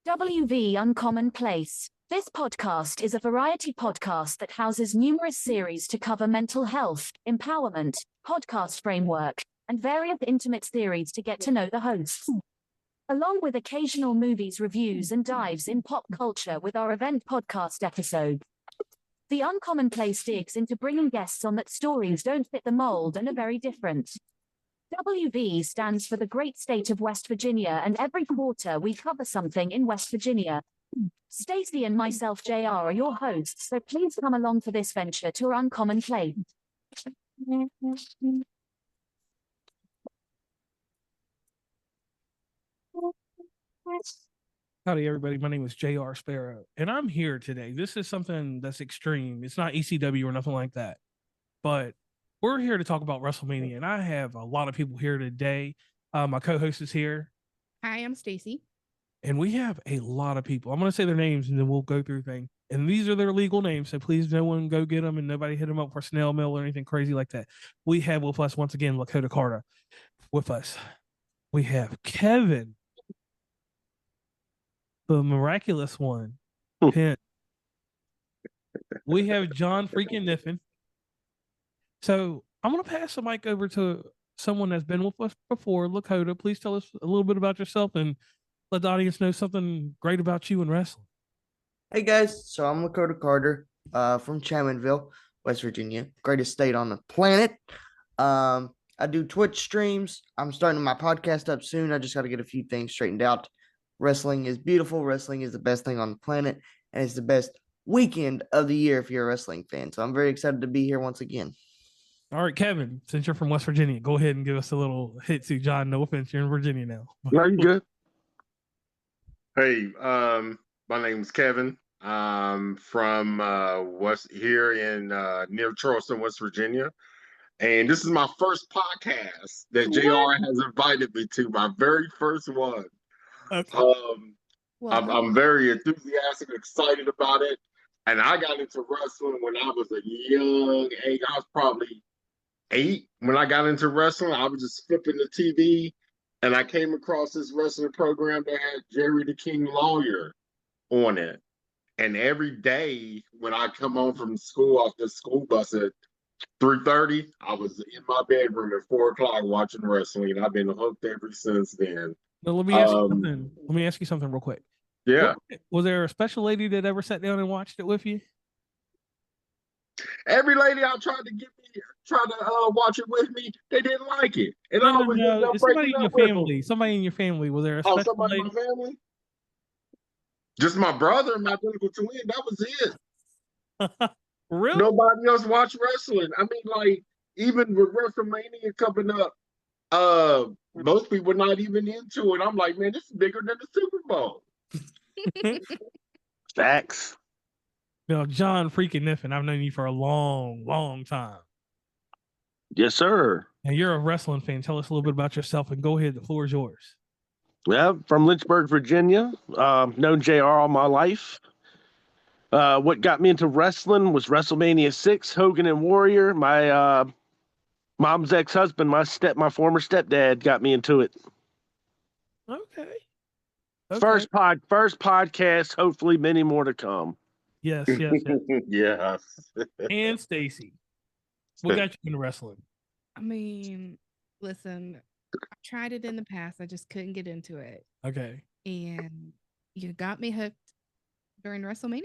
WV Uncommon Place. This podcast is a variety podcast that houses numerous series to cover mental health, empowerment, podcast framework, and various intimate theories to get to know the hosts. Along with occasional movies reviews and dives in pop culture with our event podcast episode. The Uncommon Place digs into bringing guests on that stories don't fit the mold and are very different. WV stands for the great state of West Virginia, and every quarter we cover something in West Virginia. Stacey and myself, JR, are your hosts, so please come along for this venture to our Uncommon Place. Howdy, everybody. My name is JR Sparrow, and I'm here today. This is something that's extreme. It's not ECW or nothing like that, but we're here to talk about WrestleMania, and I have a lot of people here today. My co-host is here. Hi, I'm Stacey. And we have a lot of people. I'm going to say their names, and then we'll go through things. And these are their legal names, so please no one go get them, and nobody hit them up for snail mail or anything crazy like that. We have with us, once again, Lakota Carter. With us, we have Kevin, the miraculous one. We have John freaking Niffin. So I'm going to pass the mic over to someone that's been with us before. Lakota, please tell us a little bit about yourself and let the audience know something great about you in wrestling. Hey guys, so I'm Lakota Carter from Chaminville, West Virginia, greatest state on the planet. I do Twitch streams. I'm starting my podcast up soon. I just got to get a few things straightened out. Wrestling is beautiful. Wrestling is the best thing on the planet, and it's the best weekend of the year if you're a wrestling fan. So I'm very excited to be here once again. All right, Kevin, since you're from West Virginia, go ahead and give us a little hit to John. No offense, you're in Virginia now. No, you good. Hey, my name's Kevin. I'm from here in near Charleston, West Virginia. And this is my first podcast that JR has invited me to, my very first one. Okay. I'm very enthusiastic and excited about it. And I got into wrestling when I was a young age. I was probably 8 when I got into wrestling. I was just flipping the TV, and I came across this wrestling program that had Jerry the King Lawyer on it. And every day when I come home from school off the school bus at 3:30, I was in my bedroom at 4 o'clock watching wrestling. I've been hooked ever since then. Well, let me ask you something. Let me ask you something real quick. Yeah. Was there a special lady that ever sat down and watched it with you? Every lady I tried to watch it with me, they didn't like it. And I was somebody in your family. Somebody in your family. Was there a special somebody lady? in my family? Just my brother and my identical twin. That was it. Really? Nobody else watched wrestling. I mean, like, even with WrestleMania coming up, most people were not even into it. I'm like, man, this is bigger than the Super Bowl. Facts. John freaking Niffin, I've known you for a long, long time. Yes, sir. And you're a wrestling fan. Tell us a little bit about yourself, and go ahead. The floor is yours. Well, from Lynchburg, Virginia. Known JR all my life. What got me into wrestling was WrestleMania 6, Hogan and Warrior. My mom's ex-husband, my former stepdad, got me into it. Okay. First podcast, hopefully many more to come. Yes. Yes. And Stacey, what got you into wrestling? I mean, listen, I tried it in the past. I just couldn't get into it. Okay. And you got me hooked during WrestleMania?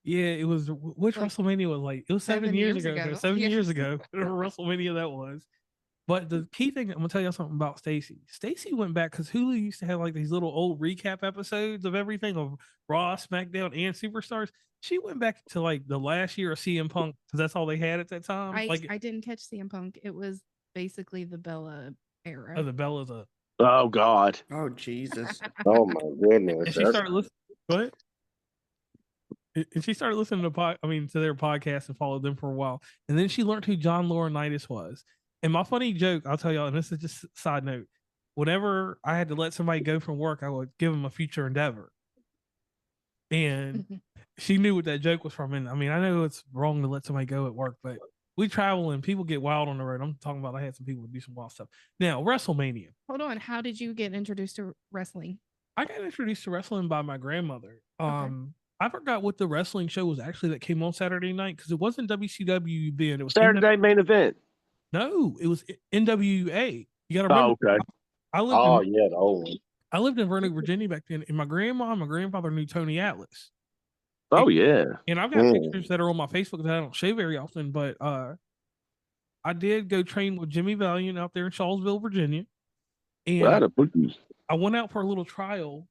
Yeah, it was. Which WrestleMania was like? It was 7 years ago. 7 years ago. WrestleMania that was. But the key thing, I'm gonna tell you something about Stacey. Stacey went back because Hulu used to have like these little old recap episodes of everything of Raw, SmackDown, and Superstars. She went back to like the last year of CM Punk because that's all they had at that time. I didn't catch CM Punk. It was basically the Bella era. Oh, the Bella's a. Oh God. Oh Jesus. Oh my goodness. And she started listening. What? And she started listening to their podcast and followed them for a while. And then she learned who John Laurinitis was. And my funny joke, I'll tell y'all, and this is just a side note, whenever I had to let somebody go from work, I would give them a future endeavor. And she knew what that joke was from. And I mean, I know it's wrong to let somebody go at work, but we travel and people get wild on the road. I'm talking about I had some people do some wild stuff. Now, WrestleMania. Hold on. How did you get introduced to wrestling? I got introduced to wrestling by my grandmother. Okay. I forgot what the wrestling show was actually that came on Saturday night because it wasn't WCW then. It was Saturday main event. No, it was NWA. You got to Oh, remember. okay. I lived Oh in yeah, the old one. I lived in Roanoke, Virginia back then, and my grandma and my grandfather knew Tony Atlas. Oh, yeah. And I've got pictures that are on my Facebook that I don't show very often, but I did go train with Jimmy Valiant out there in Shawsville, Virginia. And What a bookie. I went out for a little trial,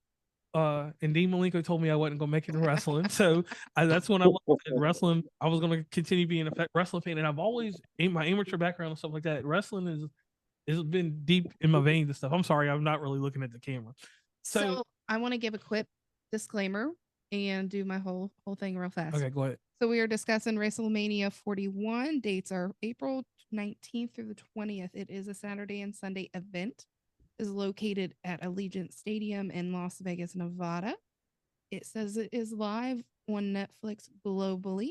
and Dean Malenko told me I wasn't going to make it in wrestling. So that's when I looked at wrestling. I was going to continue being a wrestling fan. And I've always, in my amateur background and stuff like that, wrestling has been deep in my veins and stuff. I'm sorry, I'm not really looking at the camera. So I want to give a quick disclaimer and do my whole thing real fast. Okay, go ahead. So we are discussing WrestleMania 41. Dates are April 19th through the 20th. It is a Saturday and Sunday event. It is located at Allegiant Stadium in Las Vegas, Nevada. It says it is live on Netflix globally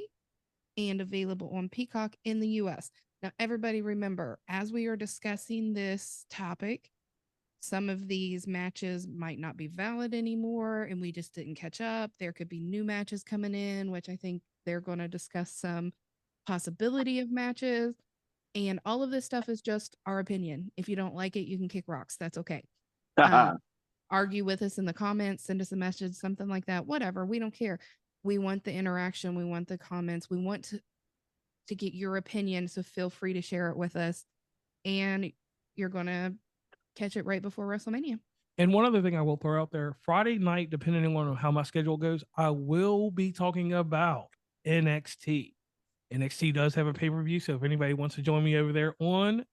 and available on Peacock in the US. Now, everybody remember, as we are discussing this topic, some of these matches might not be valid anymore, and we just didn't catch up. There could be new matches coming in, which I think they're going to discuss some possibility of matches. And all of this stuff is just our opinion. If you don't like it, you can kick rocks. That's okay. Argue with us in the comments, send us a message, something like that. Whatever. We don't care. We want the interaction. We want the comments. We want to get your opinion. So feel free to share it with us. And you're going to catch it right before WrestleMania. And one other thing I will throw out there, Friday night, depending on how my schedule goes, I will be talking about NXT. NXT does have a pay-per-view, so if anybody wants to join me over there on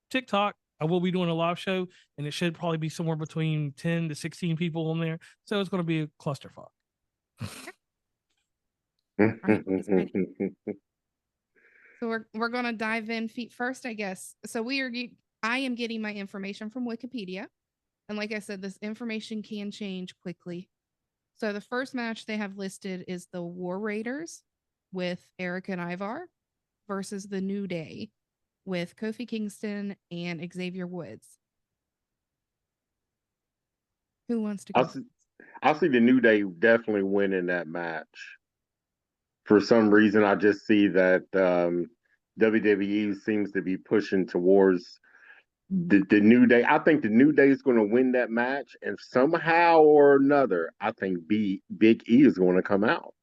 TikTok, I will be doing a live show, and it should probably be somewhere between 10 to 16 people on there. So it's going to be a clusterfuck. So we're going to dive in feet first, I guess. So I am getting my information from Wikipedia. And like I said, this information can change quickly. So the first match they have listed is the War Raiders with Eric and Ivar versus the New Day with Kofi Kingston and Xavier Woods. Who wants to go? I see the New Day definitely winning that match. For some reason, I just see that WWE seems to be pushing towards the New Day. I think the New Day is going to win that match, and somehow or another, I think Big E is going to come out.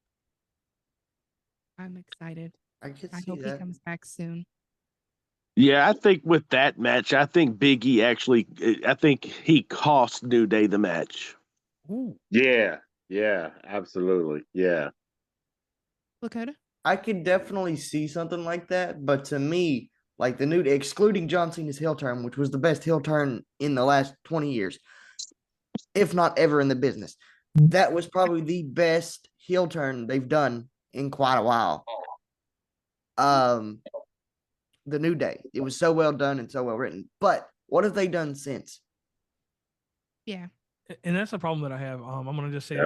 I'm excited. I hope he comes back soon. Yeah, I think with that match, I think Big E I think he cost New Day the match. Ooh. Yeah, absolutely. Yeah. Lakota? I could definitely see something like that, but to me, like the New Day, excluding John Cena's heel turn, which was the best heel turn in the last 20 years, if not ever in the business, that was probably the best heel turn they've done in quite a while. The New Day, it was so well done and so well written. But what have they done since? Yeah. And that's the problem that I have. I'm going to just say,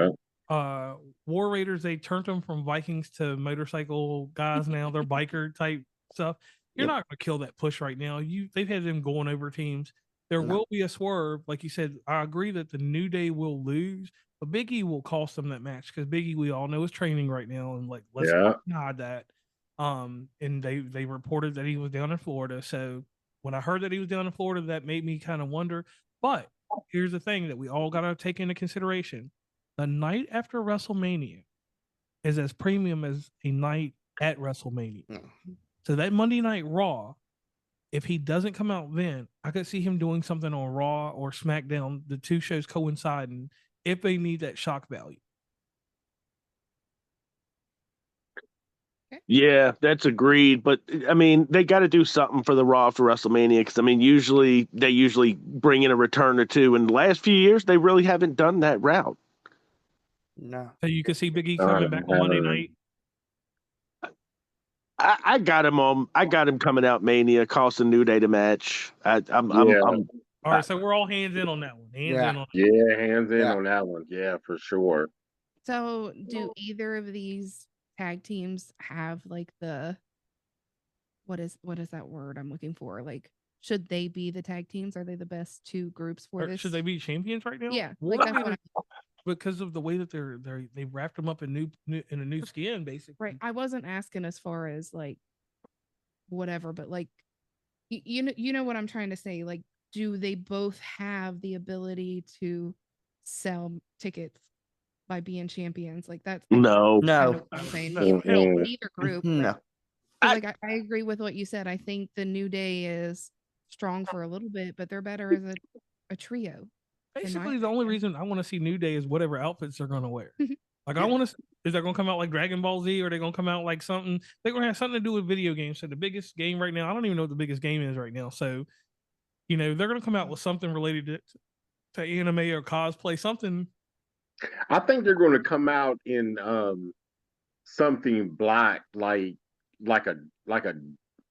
War Raiders, they turned them from Vikings to motorcycle guys now. They're biker type stuff. You're not going to kill that push right now. They've had them going over teams. There will be a swerve. Like you said, I agree that the New Day will lose, but Big E will cost them that match because Big E, we all know, is training right now. And let's not hide that. And they reported that he was down in Florida. So when I heard that he was down in Florida, that made me kind of wonder. But here's the thing that we all got to take into consideration. The night after WrestleMania is as premium as a night at WrestleMania. So that Monday Night Raw, if he doesn't come out then, I could see him doing something on Raw or SmackDown, the two shows coinciding, if they need that shock value. Yeah, that's agreed. But I mean, they got to do something for the Raw for WrestleMania because I mean, they usually bring in a return or two. In the last few years, they really haven't done that route. No. So you could see Big E coming back on Monday night. I got him coming out Mania, costing New Day the match. All right, so we're all hands in on that one. Hands in on that one. Yeah, for sure. So do either of these tag teams have like the what is that word I'm looking for? Like, should they be the tag teams? Are they the best two groups for this? Should they be champions right now? Yeah. War Like because of the way that they wrapped them up in a new skin, basically. Right. I wasn't asking as far as like whatever, but like you know what I'm trying to say. Like, do they both have the ability to sell tickets by being champions? Like that's No. kind of what I'm saying. Neither group. No. Like I agree with what you said. I think the New Day is strong for a little bit, but they're better as a trio. Basically, the only reason I want to see New Day is whatever outfits they're going to wear. Like, I want to. Is that going to come out like Dragon Ball Z, or are they going to come out like something? They're going to have something to do with video games. So the biggest game right now, I don't even know what the biggest game is right now. So, you know, they're going to come out with something related to anime or cosplay, something. I think they're going to come out in something black, like a.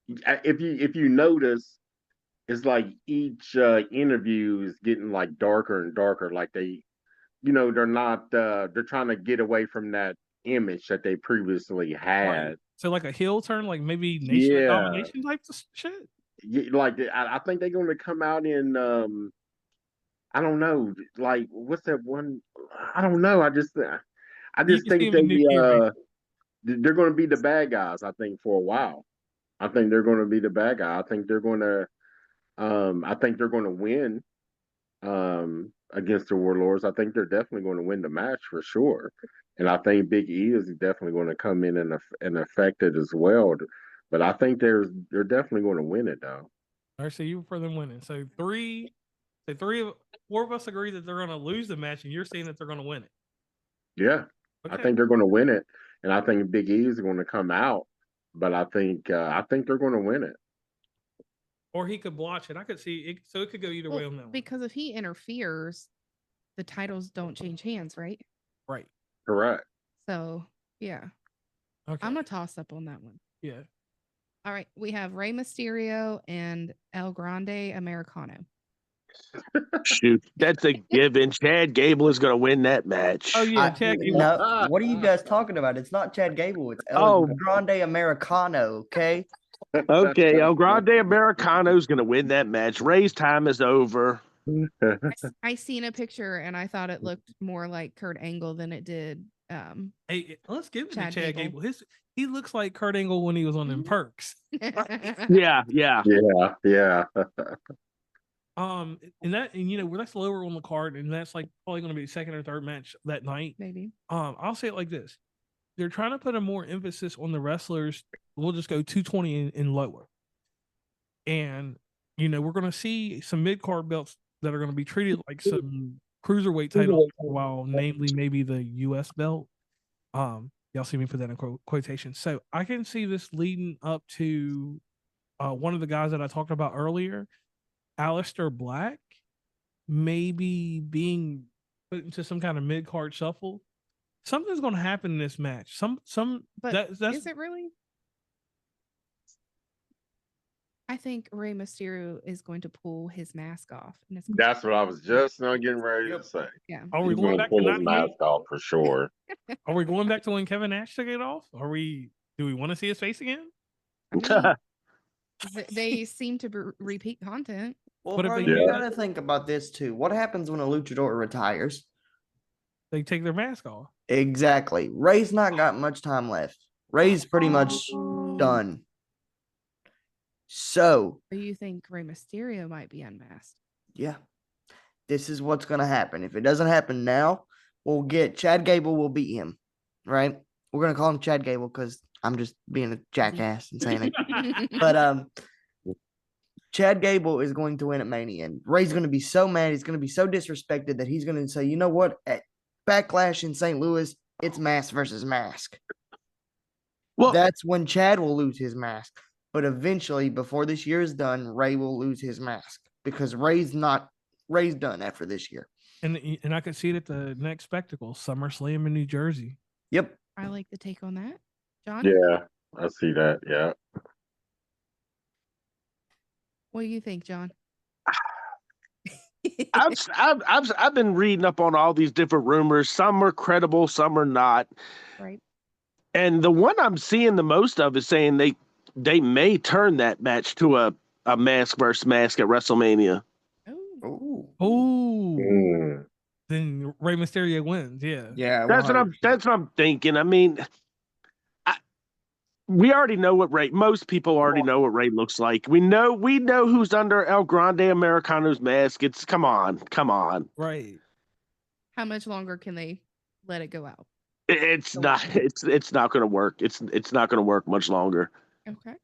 If you notice, it's like each interview is getting like darker and darker. Like they, they're not. They're trying to get away from that image that they previously had. Right. So like a heel turn, like maybe nation of domination type of shit. Yeah, like I think they're going to come out in. I don't know. Like what's that one? I don't know. I just think they're going to be the bad guys. I think for a while. I think they're going to be the bad guy. I think they're going to win against the Warlords. I think they're definitely going to win the match for sure. And I think Big E is definitely going to come in and affect it as well. But I think they're definitely going to win it though. All right, so you prefer them winning. So four of us agree that they're going to lose the match, and you're saying that they're going to win it. Yeah, okay. I think they're going to win it, and I think Big E is going to come out. But I think they're going to win it. Or he could watch it. I could see it, so it could go either way on that one. Because if he interferes, the titles don't change hands, right? Right. Correct. So yeah. Okay. I'm gonna toss up on that one. Yeah. All right. We have Rey Mysterio and El Grande Americano. Shoot, that's a given. Chad Gable is going to win that match. Oh yeah, Chad Gable. No, what are you guys talking about? It's not Chad Gable. It's El Grande Americano. Okay. Okay, El Grande Americano is going to win that match. Ray's time is over. I seen a picture and I thought it looked more like Kurt Angle than it did. Hey, let's give it to Chad Gable. He looks like Kurt Angle when he was on them Perks. Yeah. And that's lower on the card, and that's like probably going to be the second or third match that night. Maybe. I'll say it like this: they're trying to put a more emphasis on the wrestlers. We'll just go 220 and lower, and we're going to see some mid card belts that are going to be treated like some cruiserweight titles for a while, namely maybe the U.S. belt. Y'all see me put that in quotation. So I can see this leading up to one of the guys that I talked about earlier. Aleister Black maybe being put into some kind of mid-card shuffle. Something's going to happen in this match. But is it really? I think Rey Mysterio is going to pull his mask off. That's what I was just not getting ready to say. Yeah. Are we going back to his mask off for sure? Are we going back to when Kevin Nash took it off? Do we want to see his face again? They seem to repeat content. Well, bro, you gotta think about this too. What happens when a luchador retires? They take their mask off. Exactly. Ray's not got much time left. Ray's pretty much done. So, you think Rey Mysterio might be unmasked? Yeah. This is what's gonna happen. If it doesn't happen now, we'll get Chad Gable will beat him. Right? We're gonna call him Chad Gable because I'm just being a jackass and saying it. But Chad Gable is going to win at Mania. And Ray's going to be so mad. He's going to be so disrespected that he's going to say, you know what? At Backlash in St. Louis, it's mask versus mask. Well, that's when Chad will lose his mask. But eventually, before this year is done, Ray will lose his mask because Ray's done after this year. And I could see it at the next spectacle, SummerSlam in New Jersey. Yep. I like the take on that. John? Yeah, I see that. Yeah. What do you think, John? I've been reading up on all these different rumors. Some are credible, some are not. Right. And the one I'm seeing the most of is saying they may turn that match to a mask versus mask at WrestleMania. Oh. then Rey Mysterio wins. Yeah. Yeah, That's what I'm thinking. I mean, we already know what Rey. Most people already know what Rey looks like. We know who's under El Grande Americano's mask. It's come on. Right. How much longer can they let it go out? It's not going to work. It's not going to work much longer. Okay.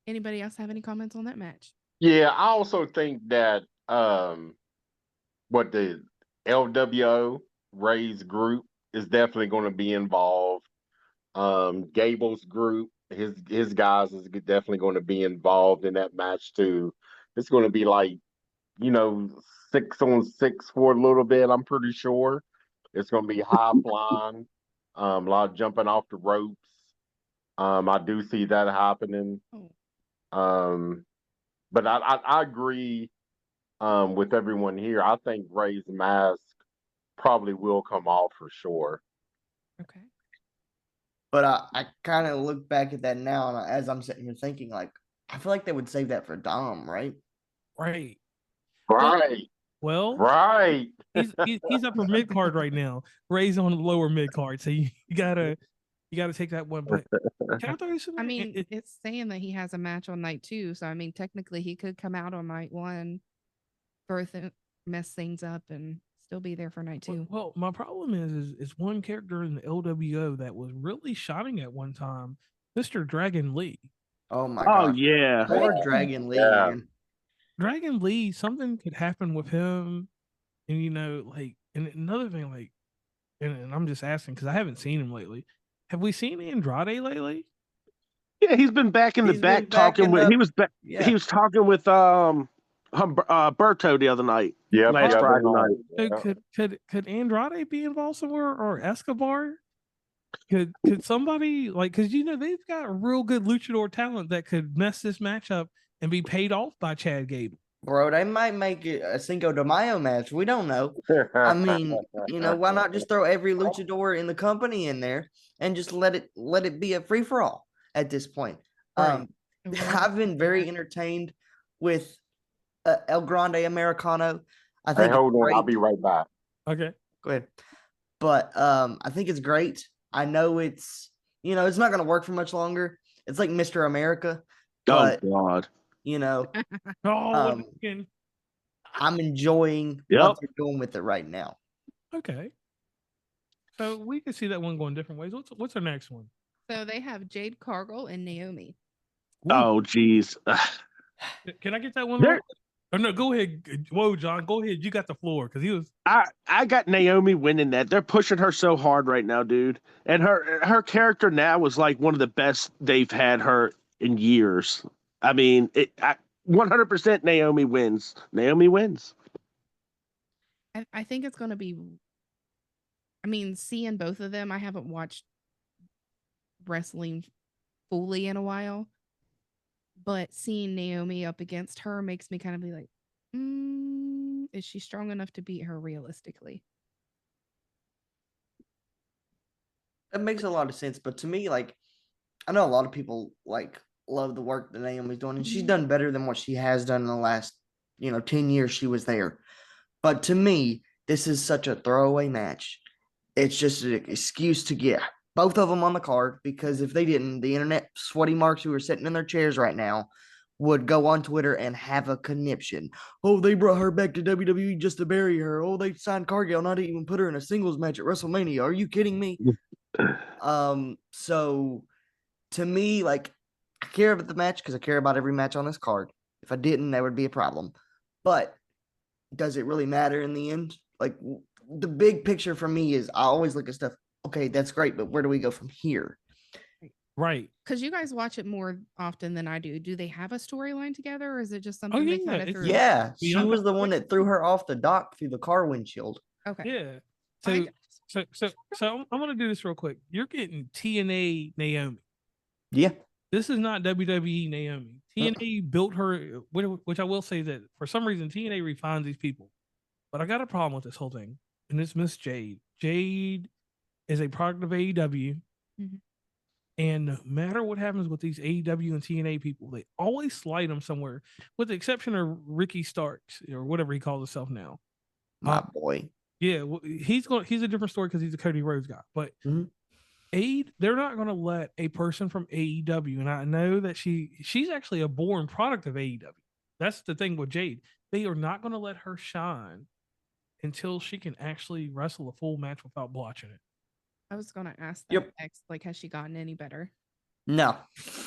Anybody else have any comments on that match? Yeah, I also think that what the LWO Ray's group is definitely going to be involved. Gable's group, his guys is definitely going to be involved in that match too. It's going to be like, 6-on-6 for a little bit. I'm pretty sure it's going to be high flying, a lot of jumping off the ropes. I do see that happening. But I agree with everyone here. I think Ray's mask probably will come off for sure. Okay. But I kind of look back at that now, and as I'm sitting here thinking, like, I feel like they would save that for Dom, right? Right. Well, right. He's upper mid card right now. Ray's on the lower mid card, so you gotta take that one. But can I throw you something? I mean, it's saying that he has a match on night 2, so I mean, technically, he could come out on night 1, mess things up, and still be there for night 2. Well, my problem is one character in the LWO that was really shining at one time, Mr. Dragon Lee. Oh my god. Oh yeah. Poor Dragon Lee, man. Dragon Lee, something could happen with him, and and another thing, and I'm just asking because I haven't seen him lately. Have we seen Andrade lately? Yeah, he's been back in the back talking with. He was back. Yeah. He was talking with Berto the other night. Yeah, last Friday night. Could Andrade be involved somewhere, or Escobar? Could somebody because they've got real good luchador talent that could mess this match up and be paid off by Chad Gable. Bro, they might make it a Cinco de Mayo match. We don't know. I mean, why not just throw every luchador in the company in there and just let it be a free for all at this point? Right. I've been very entertained with El Grande Americano. I think. Hey, hold on, I'll be right back. Okay, go ahead. But I think it's great. I know it's it's not going to work for much longer. It's like Mr. America. But, oh God. I'm enjoying what they're doing with it right now. Okay. So we can see that one going different ways. What's our next one? So they have Jade Cargill and Naomi. Ooh. Oh, geez. Can I get that one? Oh, no, go ahead. Whoa, John, go ahead. You got the floor because he was. I got Naomi winning that. They're pushing her so hard right now, dude. And her character now is like one of the best they've had her in years. I mean, 100% Naomi wins. Naomi wins. I think it's going to be. I mean, seeing both of them, I haven't watched wrestling fully in a while. But seeing Naomi up against her makes me kind of be like, is she strong enough to beat her realistically? That makes a lot of sense. But to me, I know a lot of people love the work that Naomi's doing, and she's done better than what she has done in the last, 10 years she was there. But to me, this is such a throwaway match. It's just an excuse to get both of them on the card, because if they didn't, the internet sweaty marks who are sitting in their chairs right now would go on Twitter and have a conniption. Oh, they brought her back to WWE just to bury her. Oh, they signed Cargill not to even put her in a singles match at WrestleMania. Are you kidding me? So to me, I care about the match because I care about every match on this card. If I didn't, that would be a problem. But does it really matter in the end? The big picture for me is I always look at stuff. Okay, that's great, but where do we go from here? Right. Because you guys watch it more often than I do. Do they have a storyline together, or is it just something they kind of threw? Yeah, she was the one that threw her off the dock through the car windshield. Okay. Yeah. So I'm gonna do this real quick. You're getting TNA Naomi. Yeah. This is not WWE Naomi. TNA built her, which I will say that for some reason TNA refines these people. But I got a problem with this whole thing, and it's Miss Jade. Jade is a product of AEW. Mm-hmm. And no matter what happens with these AEW and TNA people, they always slide them somewhere, with the exception of Ricky Starks, or whatever he calls himself now. My boy. Yeah, well, he's a different story because he's a Cody Rhodes guy. But they're not going to let a person from AEW, and I know that she's actually a born product of AEW. That's the thing with Jade. They are not going to let her shine until she can actually wrestle a full match without blotching it. I was going to ask that next. Like, has she gotten any better? No.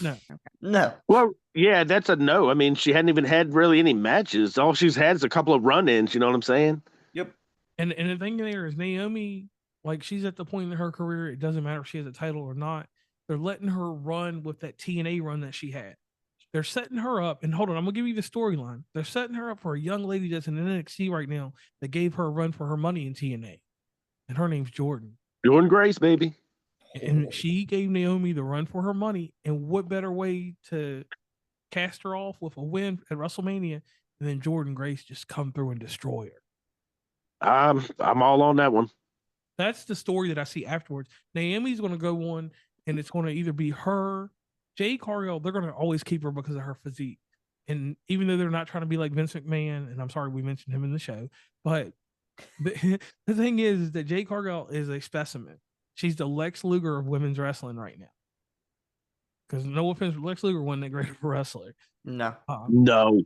Okay. No. Well, yeah, that's a no. I mean, she hadn't even had really any matches. All she's had is a couple of run-ins. You know what I'm saying? Yep. And the thing there is Naomi, like, she's at the point in her career, it doesn't matter if she has a title or not. They're letting her run with that TNA run that she had. They're setting her up, and hold on, I'm gonna give you the storyline. They're setting her up for a young lady that's in NXT right now that gave her a run for her money in TNA, and her name's Jordan. Jordan Grace, baby. And she gave Naomi the run for her money, and what better way to cast her off with a win at WrestleMania and then Jordan Grace just come through and destroy her. I'm all on that one. That's the story that I see afterwards. Naomi's going to go on, and it's going to either be her, Jade Cargill. They're going to always keep her because of her physique. And even though they're not trying to be like Vince McMahon, and I'm sorry we mentioned him in the show, but the thing is that Jade Cargill is a specimen. She's the Lex Luger of women's wrestling right now. Because no offense, Lex Luger wasn't that great of a wrestler. No. No.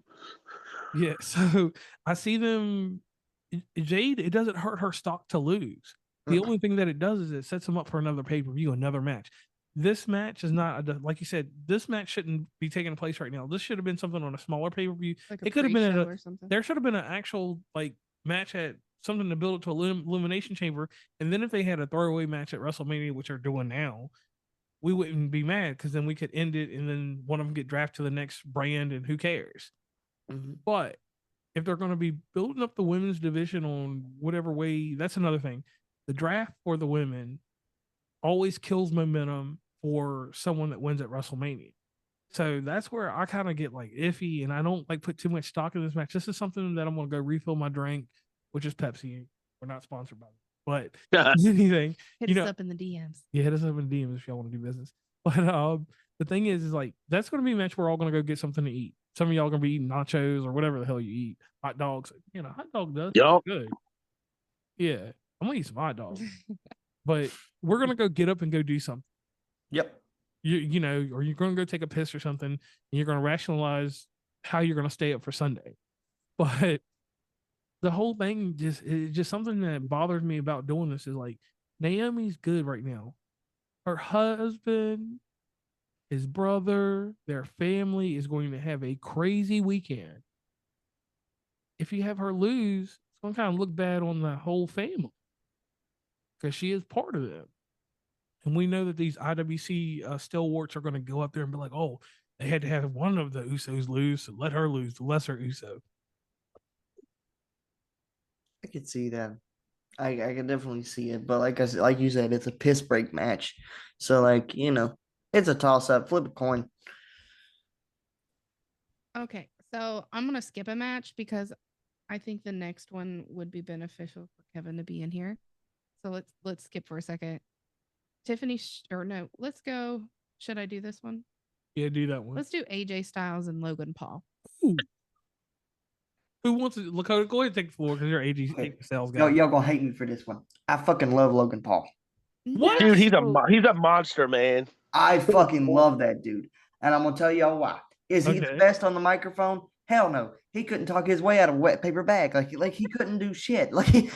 Yeah, so I see them. Jade, it doesn't hurt her stock to lose. The only thing that it does is it sets them up for another pay-per-view, another match. This match is not, like you said, this match shouldn't be taking place right now. This should have been something on a smaller pay-per-view. Like it could have been or something. There should have been an actual like match at something to build it to Elimination Chamber. And then if they had a throwaway match at WrestleMania, which they're doing now, we wouldn't be mad because then we could end it and then one of them get drafted to the next brand and who cares? But if they're going to be building up the women's division on whatever way, that's another thing. The draft for the women always kills momentum for someone that wins at WrestleMania. So that's where I kind of get like iffy, and I don't like put too much stock in this match. This is something that I'm going to go refill my drink, which is Pepsi. We're not sponsored by them, but anything. Hit us up in the DMs. Yeah, hit us up in the DMs if y'all want to do business. But the thing is like that's going to be a match where we're all going to go get something to eat. Some of y'all going to be eating nachos or whatever the hell you eat. Hot dogs. You know, hot dog does good. Yeah, I'm going to eat some hot dogs. But we're going to go get up and go do something. Yep. You know, or you're going to go take a piss or something, and you're going to rationalize how you're going to stay up for Sunday. But the whole thing just something that bothers me about doing this is like Naomi's good right now. Her husband, his brother, their family is going to have a crazy weekend. If you have her lose, it's going to kind of look bad on the whole family because she is part of them. And we know that these IWC stalwarts are going to go up there and be like, oh, they had to have one of the Usos lose, so let her lose, the lesser Uso. I could see that. I can definitely see it. But like you said, it's a piss break match. So, like, you know, it's a toss-up. Flip a coin. Okay, so I'm going to skip a match because I think the next one would be beneficial for Kevin to be in here. So let's skip for a second. Let's go. Should I do this one? Yeah, do that one. Let's do AJ Styles and Logan Paul. Ooh. Who wants to? Lakota, go ahead and take the floor because you're AJ Styles guy. Y'all gonna hate me for this one. I fucking love Logan Paul. What? Dude, he's a monster, man. I fucking love that dude. And I'm gonna tell y'all why. Is he the best on the microphone? Hell no. He couldn't talk his way out of a wet paper bag. Like he couldn't do shit. Like he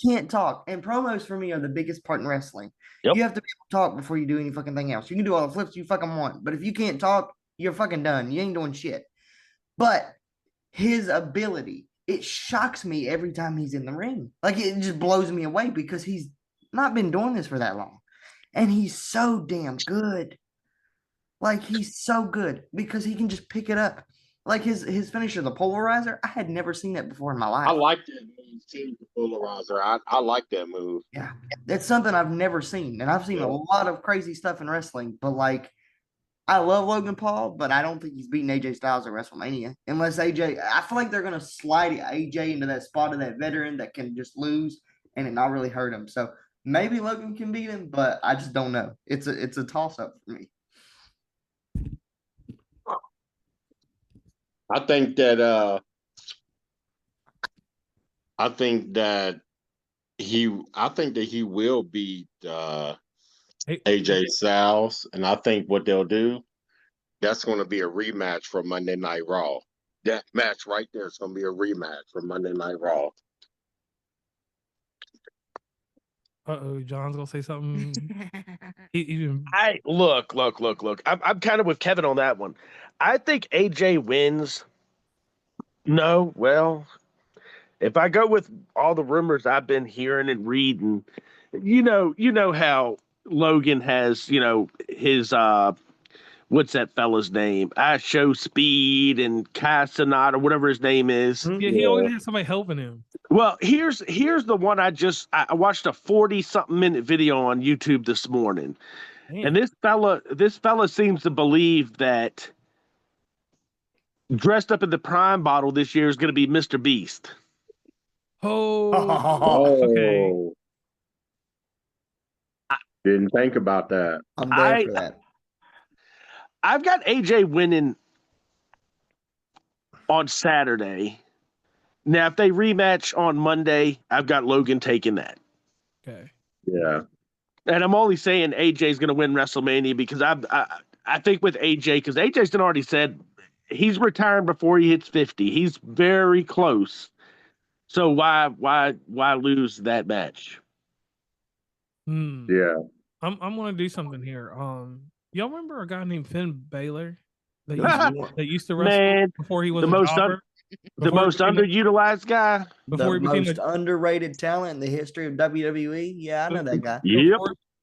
can't talk. And promos for me are the biggest part in wrestling. Yep. You have to be able to talk before you do any fucking thing else. You can do all the flips you fucking want, but if you can't talk, you're fucking done. You ain't doing shit. But his ability, it shocks me every time he's in the ring. Like it just blows me away because he's not been doing this for that long. And he's so damn good. Like he's so good because he can just pick it up. Like his finisher, the polarizer, I had never seen that before in my life. I like that move too, the polarizer. I like that move. Yeah, that's something I've never seen. And I've seen a lot of crazy stuff in wrestling, but like I love Logan Paul, but I don't think he's beating AJ Styles at WrestleMania. Unless AJ, I feel like they're going to slide AJ into that spot of that veteran that can just lose and it not really hurt him. So maybe Logan can beat him, but I just don't know. It's a toss-up for me. I think that I think that he will beat Hey, AJ Styles, and I think what they'll do, that's going to be a rematch from Monday Night Raw. That match right there is going to be a rematch from Monday Night Raw. John's gonna say something. Look. I'm kind of with Kevin on that one. I think AJ wins. No, well, if I go with all the rumors I've been hearing and reading, you know how Logan has, his what's that fella's name? I Show Speed and Kai Sonata, whatever his name is. Yeah, he always has somebody helping him. Well, here's the one I watched a 40-something minute video on YouTube this morning. Man. And this fella seems to believe that dressed up in the Prime bottle this year is going to be Mr. Beast. Okay. Didn't think about that. I'm there for that. I've got AJ winning on Saturday. Now, if they rematch on Monday, I've got Logan taking that. Okay. Yeah. And I'm only saying AJ's going to win WrestleMania because I think with AJ, because AJ's already said he's retiring before he hits 50. He's very close. So why lose that match? Yeah. I'm going to do something here. Y'all remember a guy named Finn Balor that used to wrestle Man, before he was the a most jobber? the most underutilized guy. Before The he became most underrated talent in the history of WWE. Yeah, I know that guy. Yep.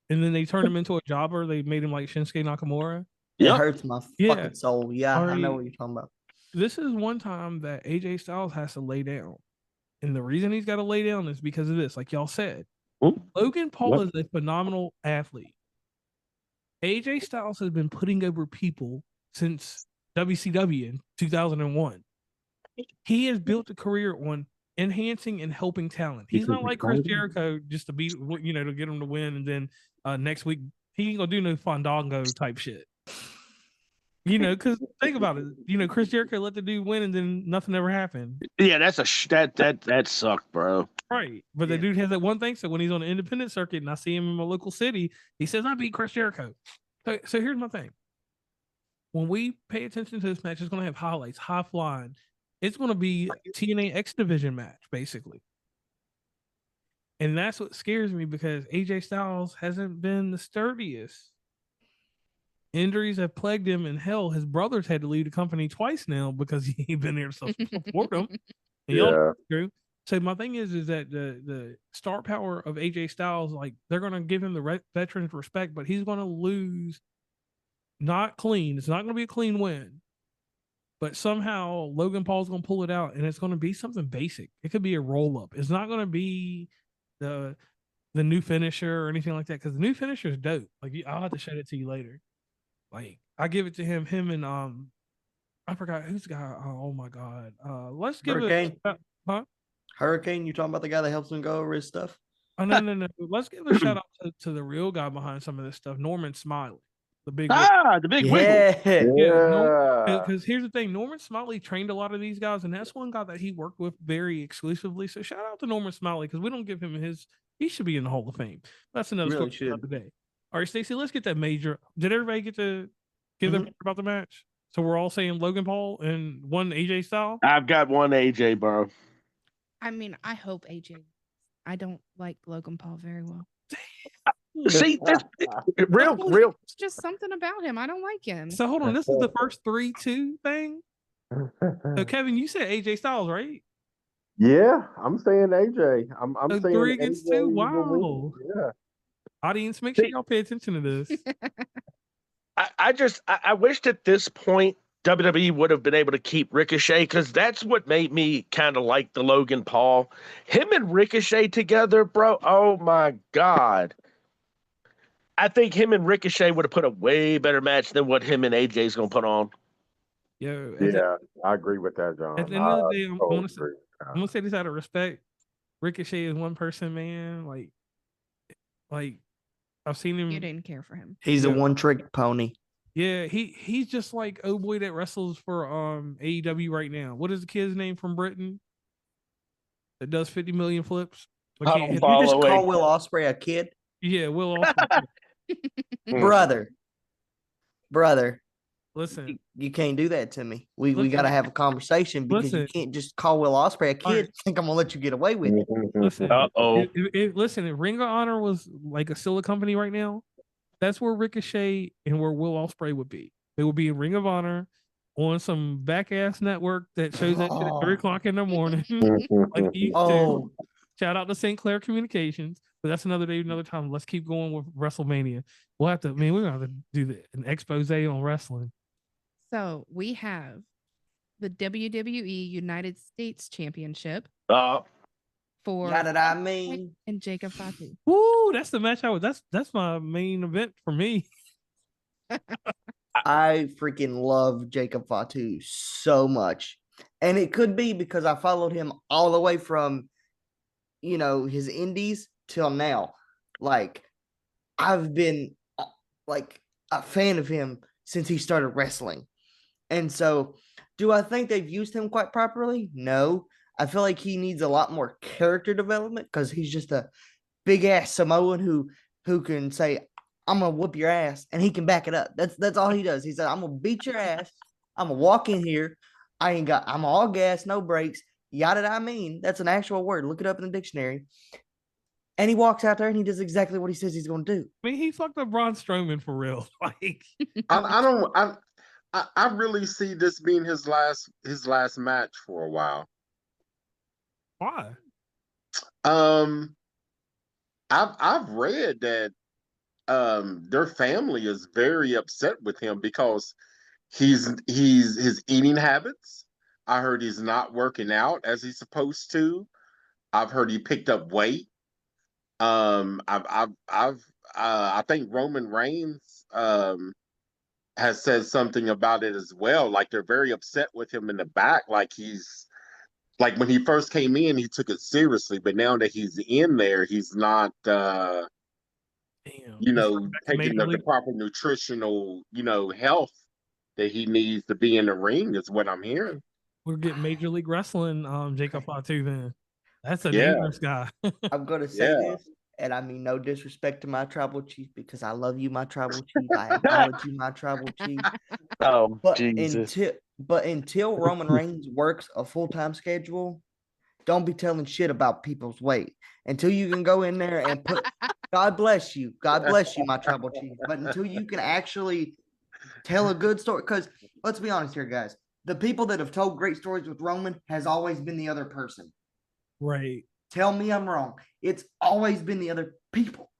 And then they turned him into a jobber. They made him like Shinsuke Nakamura. It Yep. hurts my Yeah. fucking soul. Yeah, I know what you're talking about. This is one time that AJ Styles has to lay down. And the reason he's got to lay down is because of this. Like y'all said, Logan Paul is a phenomenal athlete. AJ Styles has been putting over people since WCW in 2001. He has built a career on enhancing and helping talent. He's not like Chris Jericho just to beat, to get him to win, and then next week he ain't gonna do no Fandango type shit. Because think about it. Chris Jericho let the dude win, and then nothing ever happened. Yeah, that's that sucked, bro. Right, but the dude has that one thing. So when he's on the independent circuit, and I see him in my local city, he says, "I beat Chris Jericho." So here's my thing. When we pay attention to this match, it's going to have highlights, high flying. It's going to be a TNA X Division match, basically. And that's what scares me because AJ Styles hasn't been the sturdiest. Injuries have plagued him, and hell, his brothers had to leave the company twice now because he ain't been there to support them. And y'all know it's true. So my thing is that the star power of AJ Styles, like they're going to give him the veterans respect, but he's going to lose. Not clean. It's not going to be a clean win. But somehow Logan Paul's going to pull it out, and it's going to be something basic. It could be a roll-up. It's not going to be the new finisher or anything like that, because the new finisher is dope. Like, I'll have to show it to you later. Like, I give it to him and I forgot who's the guy. Oh my god. Let's give Hurricane. Huh? Hurricane. You talking about the guy that helps him go over his stuff? Oh no. Let's give a shout out to the real guy behind some of this stuff, Norman Smiley. The big wiggle. Yeah. Because here's the thing, Norman Smiley trained a lot of these guys, and that's one guy that he worked with very exclusively. So shout out to Norman Smiley because we don't give him he should be in the Hall of Fame. That's another story for another day. All right, Stacey, let's get that major. Did everybody get to give them about the match? So we're all saying Logan Paul and one AJ Styles? I've got one AJ, bro. I mean, I hope AJ. I don't like Logan Paul very well. See, real. It's just something about him. I don't like him. So hold on, this is the first 3-2 thing. So Kevin, you said AJ Styles, right? Yeah, I'm saying AJ. I'm saying 3 against 2. Wow. Yeah. Audience, make sure y'all pay attention to this. I wished at this point WWE would have been able to keep Ricochet, because that's what made me kind of like the Logan Paul. Him and Ricochet together, bro. Oh my God. I think him and Ricochet would have put a way better match than what him and AJ is going to put on. Yeah, I agree with that, John. At the end of the day, I'm going to say this out of respect. Ricochet is one person, man. Like I've seen him. You didn't care for him. He's a one-trick pony. Yeah, he's just like boy that wrestles for AEW right now. What is the kid's name from Britain that does 50 million flips? But I can't don't hit. follow. You just Following. call Will Ospreay a kid? Yeah, Will Ospreay. brother. Listen, you can't do that to me. We Listen. got to have a conversation because you Listen. can't just call Will Ospreay a kid. Alright. Think I'm gonna let you get away with it. Listen, Uh-oh. listen, if Ring of Honor was like a still a company right now, that's where Ricochet and where Will Ospreay would be. They would be in Ring of Honor on some back ass network that shows that shit at 3:00 in the morning. Like you do. Shout out to St. Clair Communications. But that's another day, another time. Let's keep going with WrestleMania. We'll have to, we're gonna have to do an expose on wrestling. So we have the WWE United States Championship for Got it, I mean. and Jacob Fatu. Woo, that's the match that's my main event for me. I freaking love Jacob Fatu so much. And it could be because I followed him all the way from, his indies till now. Like, I've been like a fan of him since he started wrestling. And so, do I think they've used him quite properly? No. I feel like he needs a lot more character development because he's just a big ass Samoan who can say, I'm gonna whoop your ass, and he can back it up. That's all he does. He said, I'm gonna beat your ass. I'm gonna walk in here. I'm all gas, no brakes. Yada, I mean. That's an actual word. Look it up in the dictionary. And he walks out there and he does exactly what he says he's gonna do. I mean, he fucked up Braun Strowman for real. Like, I really see this being his last match for a while. Why? I've read that their family is very upset with him because his eating habits. I heard he's not working out as he's supposed to. I've heard he picked up weight. I think Roman Reigns has said something about it as well. Like they're very upset with him in the back. Like when he first came in, he took it seriously, but now that he's in there, he's not taking the proper nutritional, health that he needs to be in the ring is what I'm hearing. We're getting Major League Wrestling, Jacob Fatu then. That's a dangerous guy. I'm gonna say this, and I mean no disrespect to my tribal chief because I love you, my tribal chief. I acknowledge you, my tribal chief. Oh, but Jesus. Until Roman Reigns works a full-time schedule, don't be telling shit about people's weight. Until you can go in there and put God bless you, my tribal chief. But until you can actually tell a good story, because let's be honest here, guys. The people that have told great stories with Roman has always been the other person. Right. Tell me I'm wrong. It's always been the other people.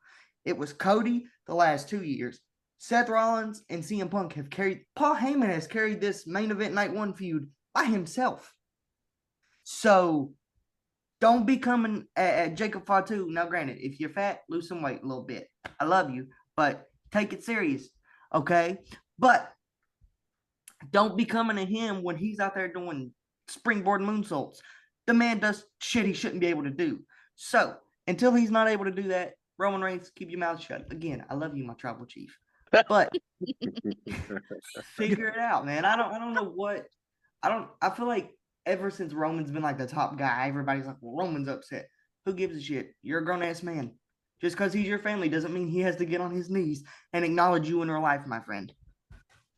It was Cody the last 2 years. Seth Rollins and CM Punk have carried. Paul Heyman has carried this main event night one feud by himself. So don't be coming at Jacob Fatu. Now, granted, if you're fat, lose some weight a little bit. I love you, but take it serious, okay? But don't be coming at him when he's out there doing springboard moonsaults. The man does shit he shouldn't be able to do. So until he's not able to do that, Roman Reigns, keep your mouth shut. Again, I love you, my tribal chief. But figure it out, man. I don't know what. I feel like ever since Roman's been like the top guy, everybody's like, well, Roman's upset. Who gives a shit? You're a grown-ass man. Just because he's your family doesn't mean he has to get on his knees and acknowledge you in real life, my friend.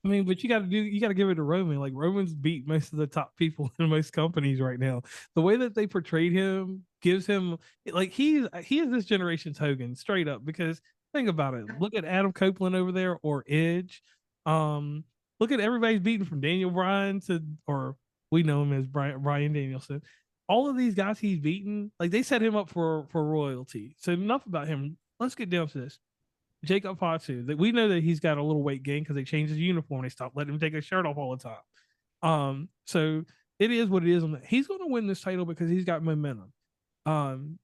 I mean, but you got to give it to Roman. Like Roman's beat most of the top people in most companies right now. The way that they portrayed him gives him like he is this generation's Hogan straight up. Because think about it. Look at Adam Copeland over there or Edge. Look at everybody's beaten from Daniel Bryan or we know him as Bryan Danielson. All of these guys he's beaten, like they set him up for royalty. So enough about him. Let's get down to this. Jacob Fatu, that we know that he's got a little weight gain because they changed his uniform. They stopped letting him take his shirt off all the time. So it is what it is. He's going to win this title because he's got momentum.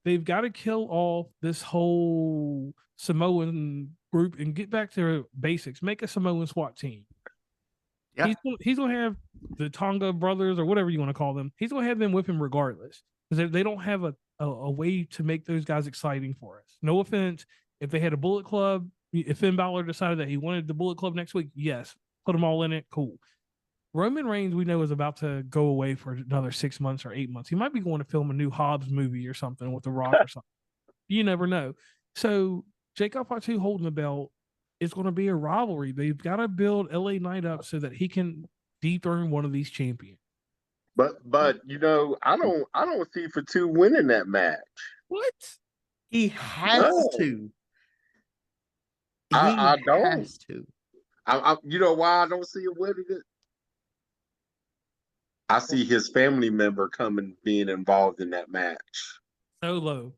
They've got to kill off this whole Samoan group and get back to basics. Make a Samoan SWAT team. Yeah. He's going to have the Tonga brothers or whatever you want to call them. He's going to have them with him regardless because they don't have a way to make those guys exciting for us. No offense. If they had a Bullet Club, if Finn Balor decided that he wanted the Bullet Club next week, yes, put them all in it. Cool. Roman Reigns, we know, is about to go away for another 6 months or 8 months. He might be going to film a new Hobbs movie or something with The Rock or something. You never know. So Jacob Fatu holding the belt is going to be a rivalry. They've got to build LA Knight up so that he can dethrone one of these champions. But I don't see Fatu winning that match. What? He has to. I don't. Has to. You know why I don't see him winning it? I see his family member being involved in that match. Solo.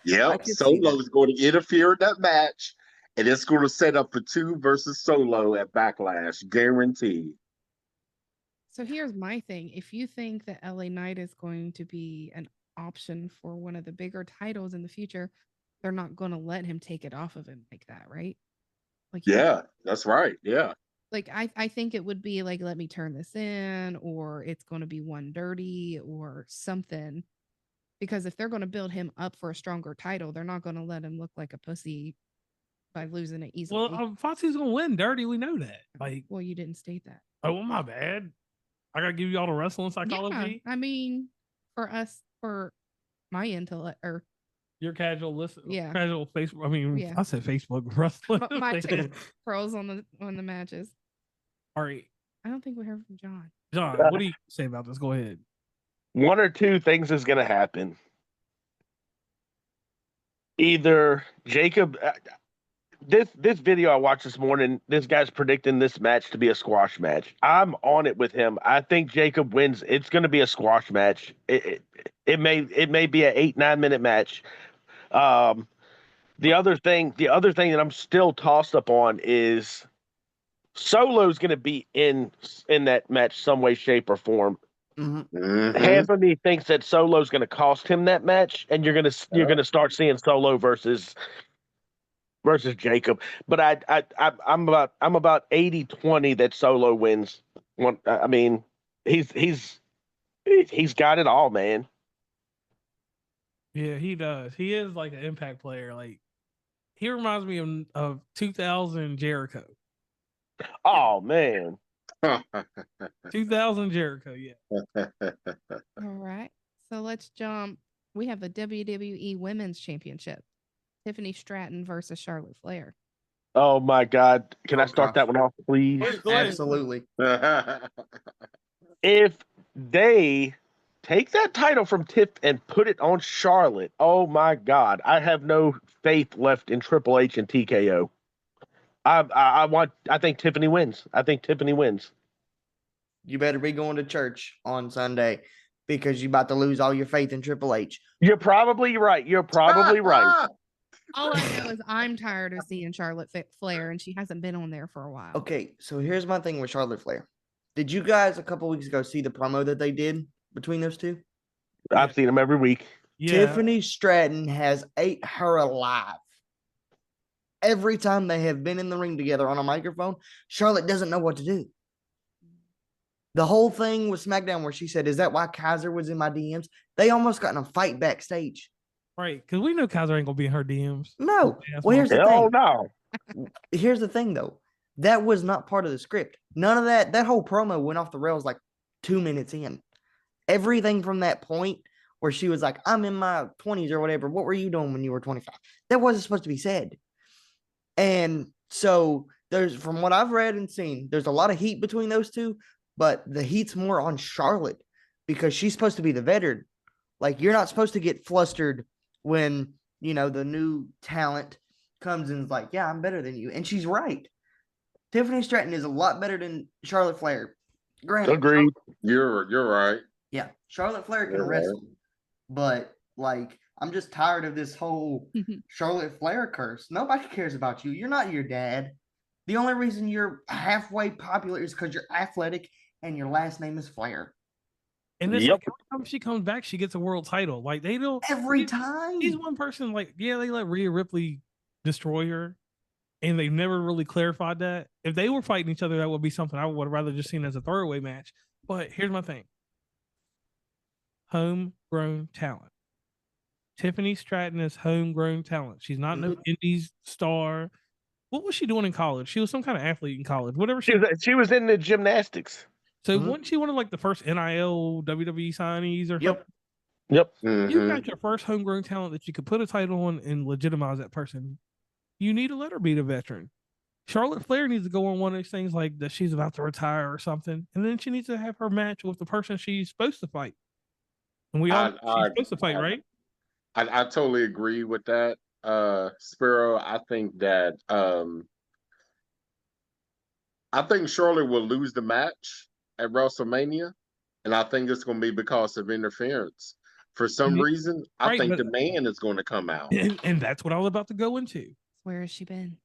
Yep, Solo is going to interfere in that match, and it's going to set up Fatu versus Solo at Backlash, guaranteed. So here's my thing. If you think that LA Knight is going to be an option for one of the bigger titles in the future, they're not going to let him take it off of him like that, right? Like, yeah, that's right. Yeah. Like, I think it would be like, let me turn this in, or it's going to be one dirty or something. Because if they're going to build him up for a stronger title, they're not going to let him look like a pussy by losing it easily. Well, Fatu's going to win dirty. We know that. Like, well, you didn't state that. Oh, well, my bad. I got to give you all the wrestling psychology. Yeah, I mean, for my intellect, or your casual listen, yeah, casual Facebook. I mean, I said Facebook wrestling. My pros on the matches. All right. I don't think we heard from John. John, what do you say about this? Go ahead. One or two things is going to happen. Either Jacob, this video I watched this morning, this guy's predicting this match to be a squash match. I'm on it with him. I think Jacob wins. It's going to be a squash match. It may be an 8-9 minute match. The other thing that I'm still tossed up on is Solo's going to be in that match some way, shape, or form. Mm-hmm. Half of me thinks that Solo's going to cost him that match, and you're going to start seeing Solo versus Jacob. But I'm about 80-20 that Solo wins. I mean, he's got it all, man. Yeah, he does. He is like an impact player. Like, he reminds me of 2000 Jericho. Oh man. 2000 Jericho, yeah. All right. So let's jump. We have the WWE Women's Championship. Tiffany Stratton versus Charlotte Flair. Oh my God. Can I start that one off, please? Absolutely. If they take that title from Tiff and put it on Charlotte, oh my God. I have no faith left in Triple H and TKO. I think Tiffany wins. You better be going to church on Sunday because you're about to lose all your faith in Triple H. You're probably right. All I know is I'm tired of seeing Charlotte Flair, and she hasn't been on there for a while. Okay, so here's my thing with Charlotte Flair. Did you guys a couple weeks ago see the promo that they did between those two? I've seen them every week. Yeah. Tiffany Stratton has ate her alive. Every time they have been in the ring together on a microphone, Charlotte doesn't know what to do. The whole thing with SmackDown where she said, "Is that why Kaiser was in my DMs?" They almost got in a fight backstage. Right, because we know Kaiser ain't going to be in her DMs. No. Well, here's the thing. Oh, no. Here's the thing, though. That was not part of the script. None of that. That whole promo went off the rails like 2 minutes in. Everything from that point where she was like, "I'm in my 20s or whatever. What were you doing when you were 25?" That wasn't supposed to be said. And so from what I've read and seen, there's a lot of heat between those two, but the heat's more on Charlotte because she's supposed to be the veteran. Like, you're not supposed to get flustered when, the new talent comes and is like, "Yeah, I'm better than you." And she's right. Tiffany Stratton is a lot better than Charlotte Flair. Granted. Agreed. You're right. Yeah, Charlotte Flair can wrestle. But, I'm just tired of this whole Charlotte Flair curse. Nobody cares about you. You're not your dad. The only reason you're halfway popular is because you're athletic and your last name is Flair. And it's like every time she comes back, she gets a world title. Like, they don't every time. She's one person. Like, yeah, they let Rhea Ripley destroy her, and they've never really clarified that. If they were fighting each other, that would be something I would have rather just seen as a throwaway match. But here's my thing: homegrown talent. Tiffany Stratton is homegrown talent. She's not no Indies star. What was she doing in college? She was some kind of athlete in college. Whatever she was in the gymnastics. So wasn't she one of the first NIL WWE signees or something? Yep. You got your first homegrown talent that you could put a title on and legitimize that person. You need to let her be the veteran. Charlotte Flair needs to go on one of these things like that she's about to retire or something, and then she needs to have her match with the person she's supposed to fight. And she's supposed to fight, right? I totally agree with that, Sparrow. I think that I think Charlotte will lose the match at WrestleMania, and I think it's going to be because of interference. For some reason, I think the man is going to come out, and that's what I was about to go into. Where has she been?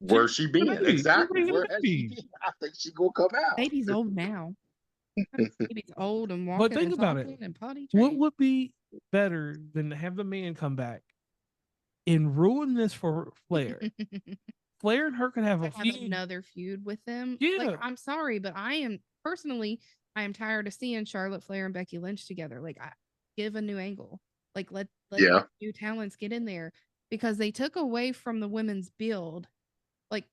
Where's she been? Exactly. Where has she been? I think she's gonna come out. Baby's old now. Baby's old and walking. But think about it. What would be better than to have the man come back and ruin this for Flair? Flair and her could have another feud with them. Yeah. Like, I'm sorry, but I am tired of seeing Charlotte Flair and Becky Lynch together. Like, give a new angle. Like, let new talents get in there, because they took away from the women's build. Like,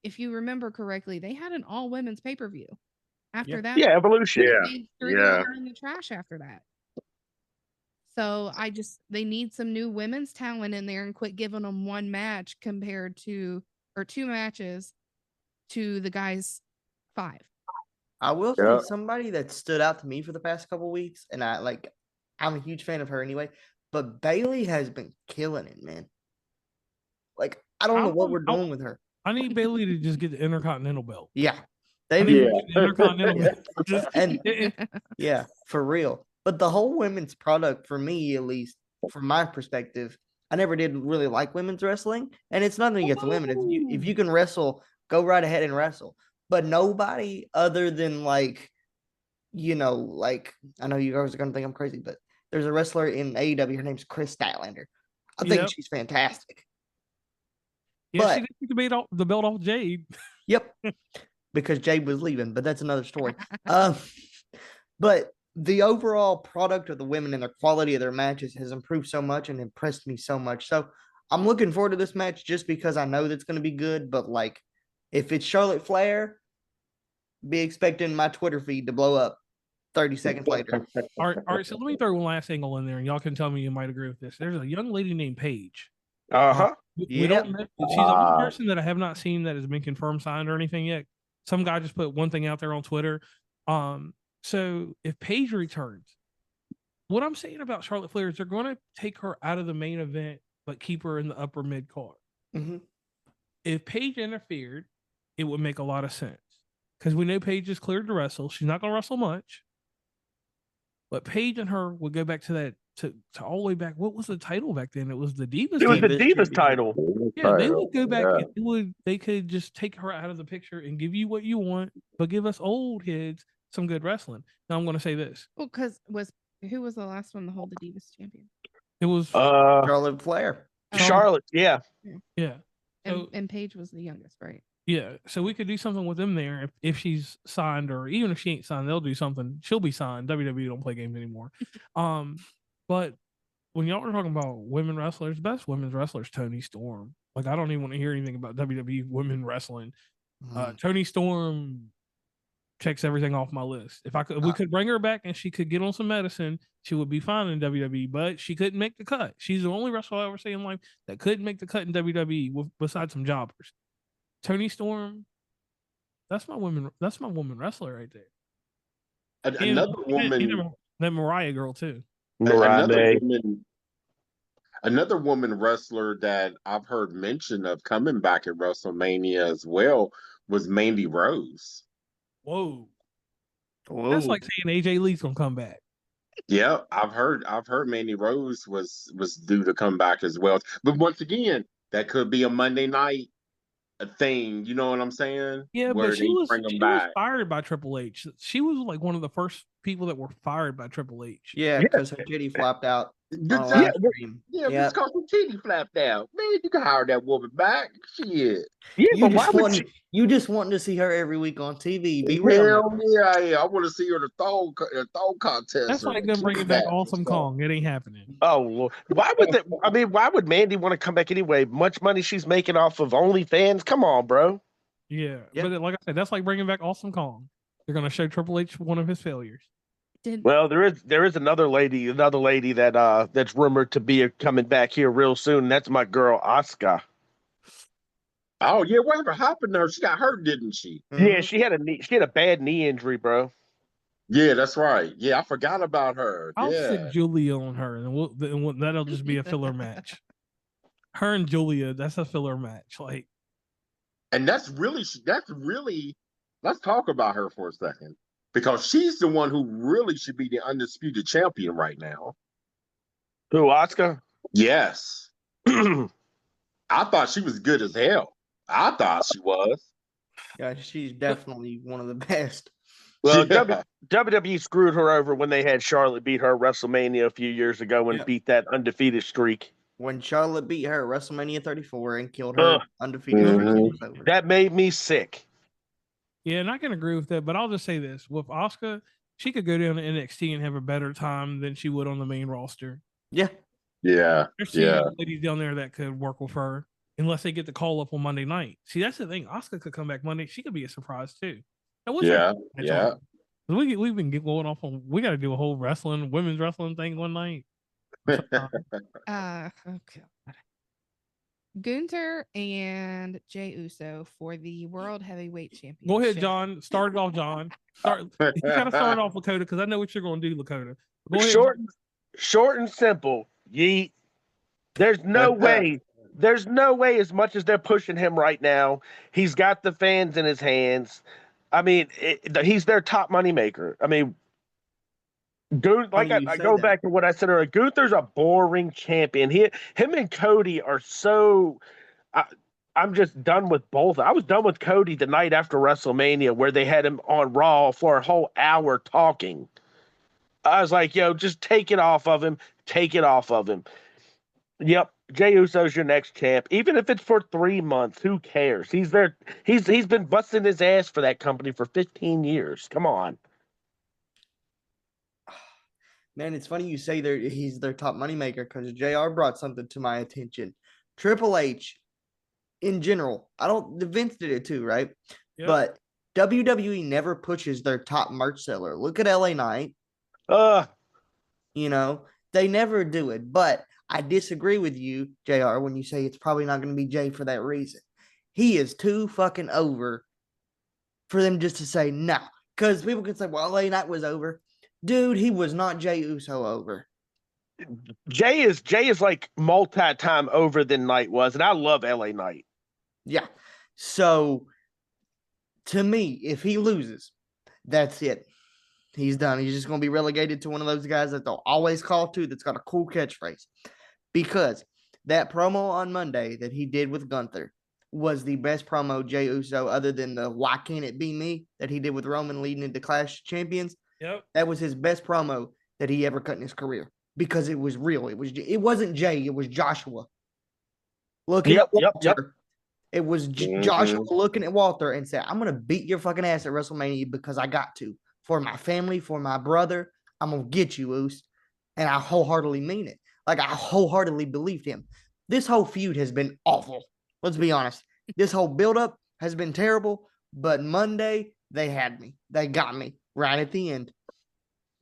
if you remember correctly, they had an all women's pay-per-view. After that, Evolution. They threw her in the trash after that. So they need some new women's talent in there and quit giving them one match or two matches to the guys' 5. I will say somebody that stood out to me for the past couple weeks, and I'm a huge fan of her anyway, but Bayley has been killing it, man. Like, I don't know what we're doing with her. I need Bayley to just get the Intercontinental belt. Yeah. Intercontinental belt. For real. But the whole women's product, for me, at least from my perspective, I never did really like women's wrestling. And it's nothing against women. If you can wrestle, go right ahead and wrestle. But nobody other than I know you guys are going to think I'm crazy, but there's a wrestler in AEW. Her name's Statlander. I think she's fantastic. Yeah, she did the belt off Jade. Yep. Because Jade was leaving, but that's another story. But the overall product of the women and the quality of their matches has improved so much and impressed me so much. So I'm looking forward to this match just because I know that's going to be good. But if it's Charlotte Flair, be expecting my Twitter feed to blow up 30 seconons later. All right. So let me throw one last angle in there, and y'all can tell me you might agree with this. There's a young lady named Paige. We don't know. She's the only person that I have not seen that has been confirmed signed or anything yet. Some guy just put one thing out there on Twitter. So if Paige returns, what I'm saying about Charlotte Flair is they're going to take her out of the main event, but keep her in the upper mid card. Mm-hmm. If Paige interfered, it would make a lot of sense because we know Paige is cleared to wrestle. She's not going to wrestle much, but Paige and her would go back to that. To all the way back, what was the title back then? It was the Divas. It was the Divas title. Yeah, they would go back. And they could just take her out of the picture and give you what you want, but give us old heads some good wrestling. Now I'm going to say this. Well, because who was the last one to hold the Divas champion? It was Charlotte Flair. Charlotte, yeah. And Paige was the youngest, right? Yeah, so we could do something with them there if she's signed, or even if she ain't signed, they'll do something. She'll be signed. WWE don't play games anymore. But when y'all were talking about women wrestlers, best women's wrestlers, Toni Storm. I don't even want to hear anything about WWE women wrestling. Toni Storm checks everything off my list. If we could bring her back and she could get on some medicine, she would be fine in WWE. But she couldn't make the cut. She's the only wrestler I ever see in life that couldn't make the cut in WWE besides some jobbers. Toni Storm, that's my woman wrestler right there. Another woman, that Mariah girl too. Another woman wrestler that I've heard mention of coming back at WrestleMania as well was Mandy Rose. Whoa. That's like saying AJ Lee's gonna come back. Yeah, I've heard Mandy Rose was due to come back as well. But once again, that could be a Monday night thing. You know what I'm saying? Yeah, but she was fired by Triple H. She was one of the first people that were fired by Triple H. Yeah, because her titty flopped out. Because her titty flapped out. Man, you can hire that woman back. Shit. Yeah, you just want to see her every week on TV. Be real. Hell yeah, I want to see her the thong contest. That's like them bringing back Awesome Kong. It ain't happening. Oh, well, why would Mandy want to come back anyway? Much money she's making off of OnlyFans. Come on, bro. Yeah, but like I said, that's like bringing back Awesome Kong. They're gonna show Triple H one of his failures. Well, there is another lady that that's rumored to be coming back here real soon. And that's my girl Asuka. Oh yeah, whatever happened to her? She got hurt, didn't she? Yeah, she had a bad knee injury, bro. Yeah, that's right. Yeah, I forgot about her. I'll stick Yeah. Julia on her, and that'll just be a filler match. Her and Julia, that's a filler match. Like, And that's really let's talk about her for a second. Because she's the one who really should be the undisputed champion right now. Who, Asuka? Yes. I thought she was good as hell. I thought she was. Yeah, she's definitely one of the best. Well, Yeah. WWE screwed her over when they had Charlotte beat her at WrestleMania a few years ago and beat that undefeated streak. When Charlotte beat her at WrestleMania 34 and killed her undefeated streak, it was over. That made me sick. yeah, and I can agree with that, but I'll just say this: with Asuka, she could go down to NXT and have a better time than she would on the main roster. Yeah. Yeah. There's some ladies down there that could work with her, unless they get the call up on Monday night. See, that's the thing. Asuka could come back Monday. She could be a surprise too. Yeah. We've been going off on. We got to do a whole women's wrestling thing one night. Okay. Gunther and Jey Uso for the World Heavyweight Championship. Go ahead, John. Start it off, John. You gotta start off, Lakota, because I know what you're going to do, Lakota. Go ahead. Short and simple. Yeet. There's no way. There's no way, as much as they're pushing him right now, he's got the fans in his hands. I mean, he's their top moneymaker. I mean, I go back to what I said earlier. Gunther's a boring champion. Him and Cody are so. I'm just done with both. I was done with Cody the night after WrestleMania, where they had him on Raw for a whole hour talking. I was like, yo, just take it off of him. Take it off of him. Yep, Jey Uso's your next champ. Even if it's for 3 months, who cares? He's there. He's been busting his ass for that company for 15 years. Come on. Man, it's funny you say he's their top moneymaker because JR brought something to my attention. Triple H, in general, Vince did it too, right? Yep. But WWE never pushes their top merch seller. Look at LA Knight. They never do it. But I disagree with you, JR, when you say it's probably not going to be Jay for that reason. He is too fucking over for them just to say no. Because people can say, well, LA Knight was over. Dude, he was not Jey Uso over. Jay is like multi-time over than Knight was, and I love LA Knight. Yeah. So, to me, if he loses, that's it. He's done. He's just going to be relegated to one of those guys that they'll always call to that's got a cool catchphrase. Because that promo on Monday that he did with Gunther was the best promo Jey Uso, other than the "Why Can't It Be Me" that he did with Roman leading into Clash of Champions. Yep. That was his best promo that he ever cut in his career because it was real. It wasn't Jay. It was Joshua. Looking at Walter. Yep. It was Joshua looking at Walter and said, I'm going to beat your fucking ass at WrestleMania because I got to. For my family, for my brother, I'm going to get you, Oos. And I wholeheartedly mean it. Like, I wholeheartedly believed him. This whole feud has been awful. Let's be honest. This whole buildup has been terrible. But Monday, they had me. They got me right at the end.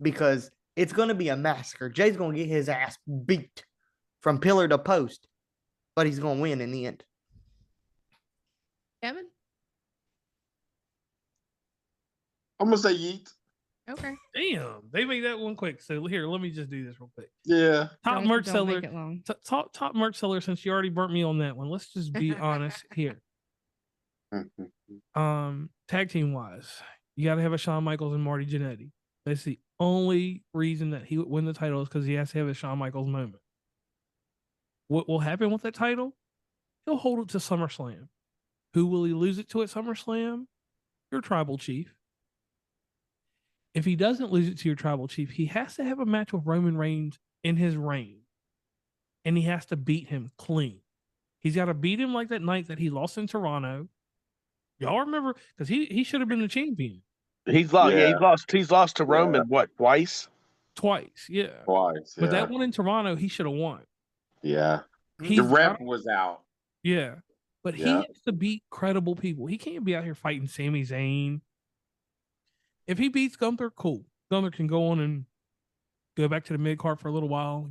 Because it's going to be a massacre. Jay's going to get his ass beat from pillar to post. But he's going to win in the end. Kevin? I'm going to say yeet. Okay. Damn, they made that one quick. So here, let me just do this real quick. Yeah. Top merch seller. Top merch seller. Since you already burnt me on that one, let's just be honest here. Tag team wise, you got to have a Shawn Michaels and Marty Jannetty. That's the only reason that he would win the title is because he has to have a Shawn Michaels moment. What will happen with that title? He'll hold it to SummerSlam. Who will he lose it to at SummerSlam? Your tribal chief. If he doesn't lose it to your tribal chief, he has to have a match with Roman Reigns in his reign. And he has to beat him clean. He's got to beat him like that night that he lost in Toronto. Y'all remember? Because he should have been the champion. He's lost. Yeah. He's lost to Roman. What, twice? Twice. Yeah. Twice. Yeah. But that one in Toronto, he should have won. Yeah. The rep was out. Yeah. But he has to beat credible people. He can't be out here fighting Sami Zayn. If he beats Gunther, cool. Gunther can go on and go back to the mid card for a little while,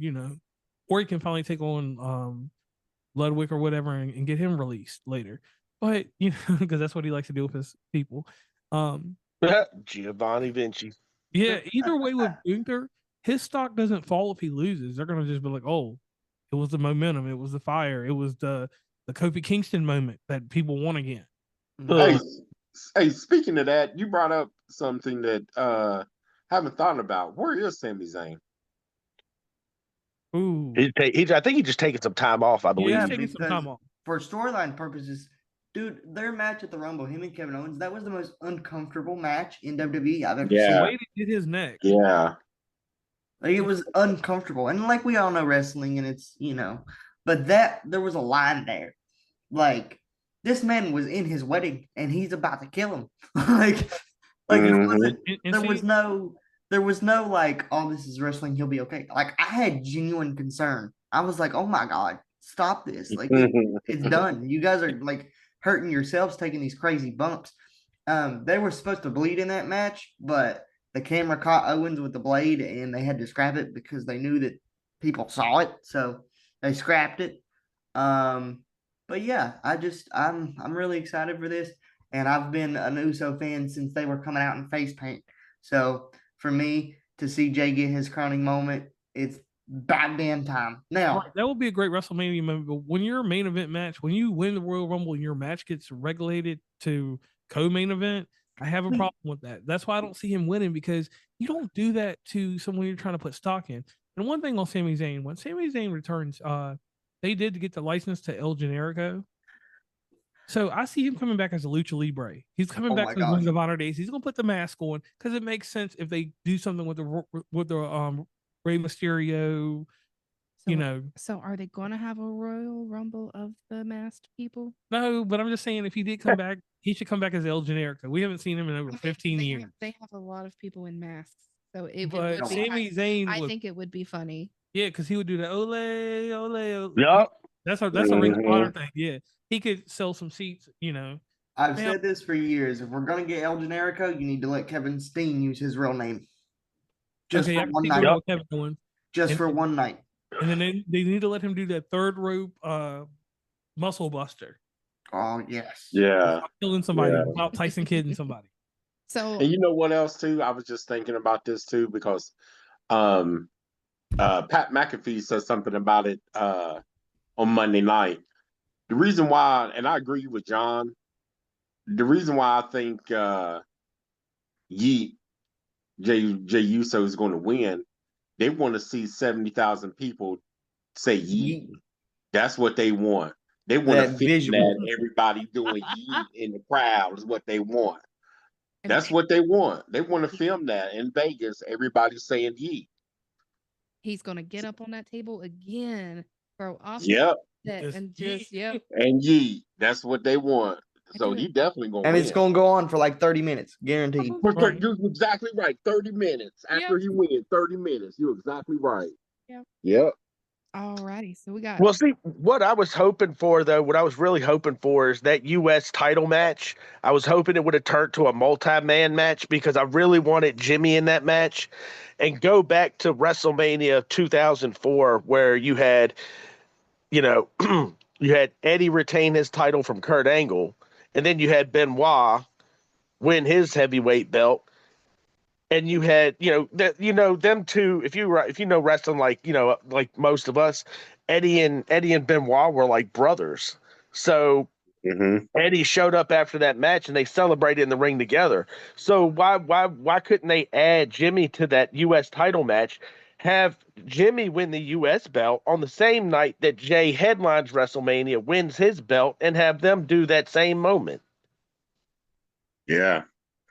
or he can finally take on Ludwig or whatever and get him released later. But because that's what he likes to do with his people. Giovanni Vinci. Yeah, either way with Gunther, his stock doesn't fall if he loses. They're gonna just be like, oh, it was the momentum, it was the fire, it was the Kofi Kingston moment that people want again. Hey, speaking of that, you brought up something that I haven't thought about. Where is Sami Zayn? Ooh, I think he's just taking some time off. I believe he's taking some time off for storyline purposes. Dude, their match at the Rumble, him and Kevin Owens, that was the most uncomfortable match in WWE I've ever seen. The way they did his neck. Yeah. Like, it was uncomfortable. And like we all know wrestling, and it's, but there was a line there. Like, this man was in his wedding and he's about to kill him. It wasn't, there was no like, oh, this is wrestling, he'll be okay. Like, I had genuine concern. I was like, oh my God, stop this. Like, it's done. You guys are like hurting yourselves taking these crazy bumps. They were supposed to bleed in that match, but the camera caught Owens with the blade and they had to scrap it because they knew that people saw it. So they scrapped it. But yeah, I'm really excited for this. And I've been an Uso fan since they were coming out in face paint. So for me to see Jay get his crowning moment, it's about damn time. Now, that will be a great WrestleMania moment. But when your main event match, when you win the Royal Rumble and your match gets regulated to co-main event, I have a problem with that. That's why I don't see him winning, because you don't do that to someone you're trying to put stock in. And one thing on Sami Zayn, when Sami Zayn returns, they did get the license to El Generico. So I see him coming back as a Lucha Libre. He's coming back to the Ring of Honor days. He's going to put the mask on because it makes sense if they do something with the Rey Mysterio, So are they going to have a Royal Rumble of the masked people? No, but I'm just saying, if he did come back, he should come back as El Generico. We haven't seen him in over 15 years. They have a lot of people in masks. So Sami Zayn, I think it would be funny. Yeah, because he would do the ole, ole, ole. Yep. That's a Ring of Honor thing. Yeah. He could sell some seats, I've said this for years. If we're going to get El Generico, you need to let Kevin Steen use his real name. Just for one night. Just for one night. And then they need to let him do that third rope muscle buster. Oh, yes. Yeah. Killing somebody without Tyson kidding somebody. So, and you know what else, too? I was just thinking about this, too, because Pat McAfee said something about it on Monday night. The reason why, and I agree with John, the reason why I think Jey Uso is going to win, they want to see 70,000 people say Yeet. That's what they want. They want to feel that everybody doing Yeet in the crowd is what they want. That's what they want. They want to film that in Vegas, everybody saying Yeet. He's going to get up on that table again, throw off and just and Yeet. That's what they want. So he definitely going to win. And it's going to go on for like 30 minutes, guaranteed. Right. You're exactly right. 30 minutes after he wins. 30 minutes. You're exactly right. Yep. Alrighty. So we got. Well, see, what I was hoping for, though, what I was really hoping for is that U.S. title match. I was hoping it would have turned to a multi-man match because I really wanted Jimmy in that match, and go back to WrestleMania 2004 where you had, you had Eddie retain his title from Kurt Angle. And then you had Benoit win his heavyweight belt, and you had them two. If you know wrestling like most of us, Eddie and Benoit were like brothers. So Eddie showed up after that match, and they celebrated in the ring together. So why couldn't they add Jimmy to that U.S. title match? Have Jimmy win the U.S. belt on the same night that Jay headlines WrestleMania, wins his belt, and have them do that same moment. Yeah,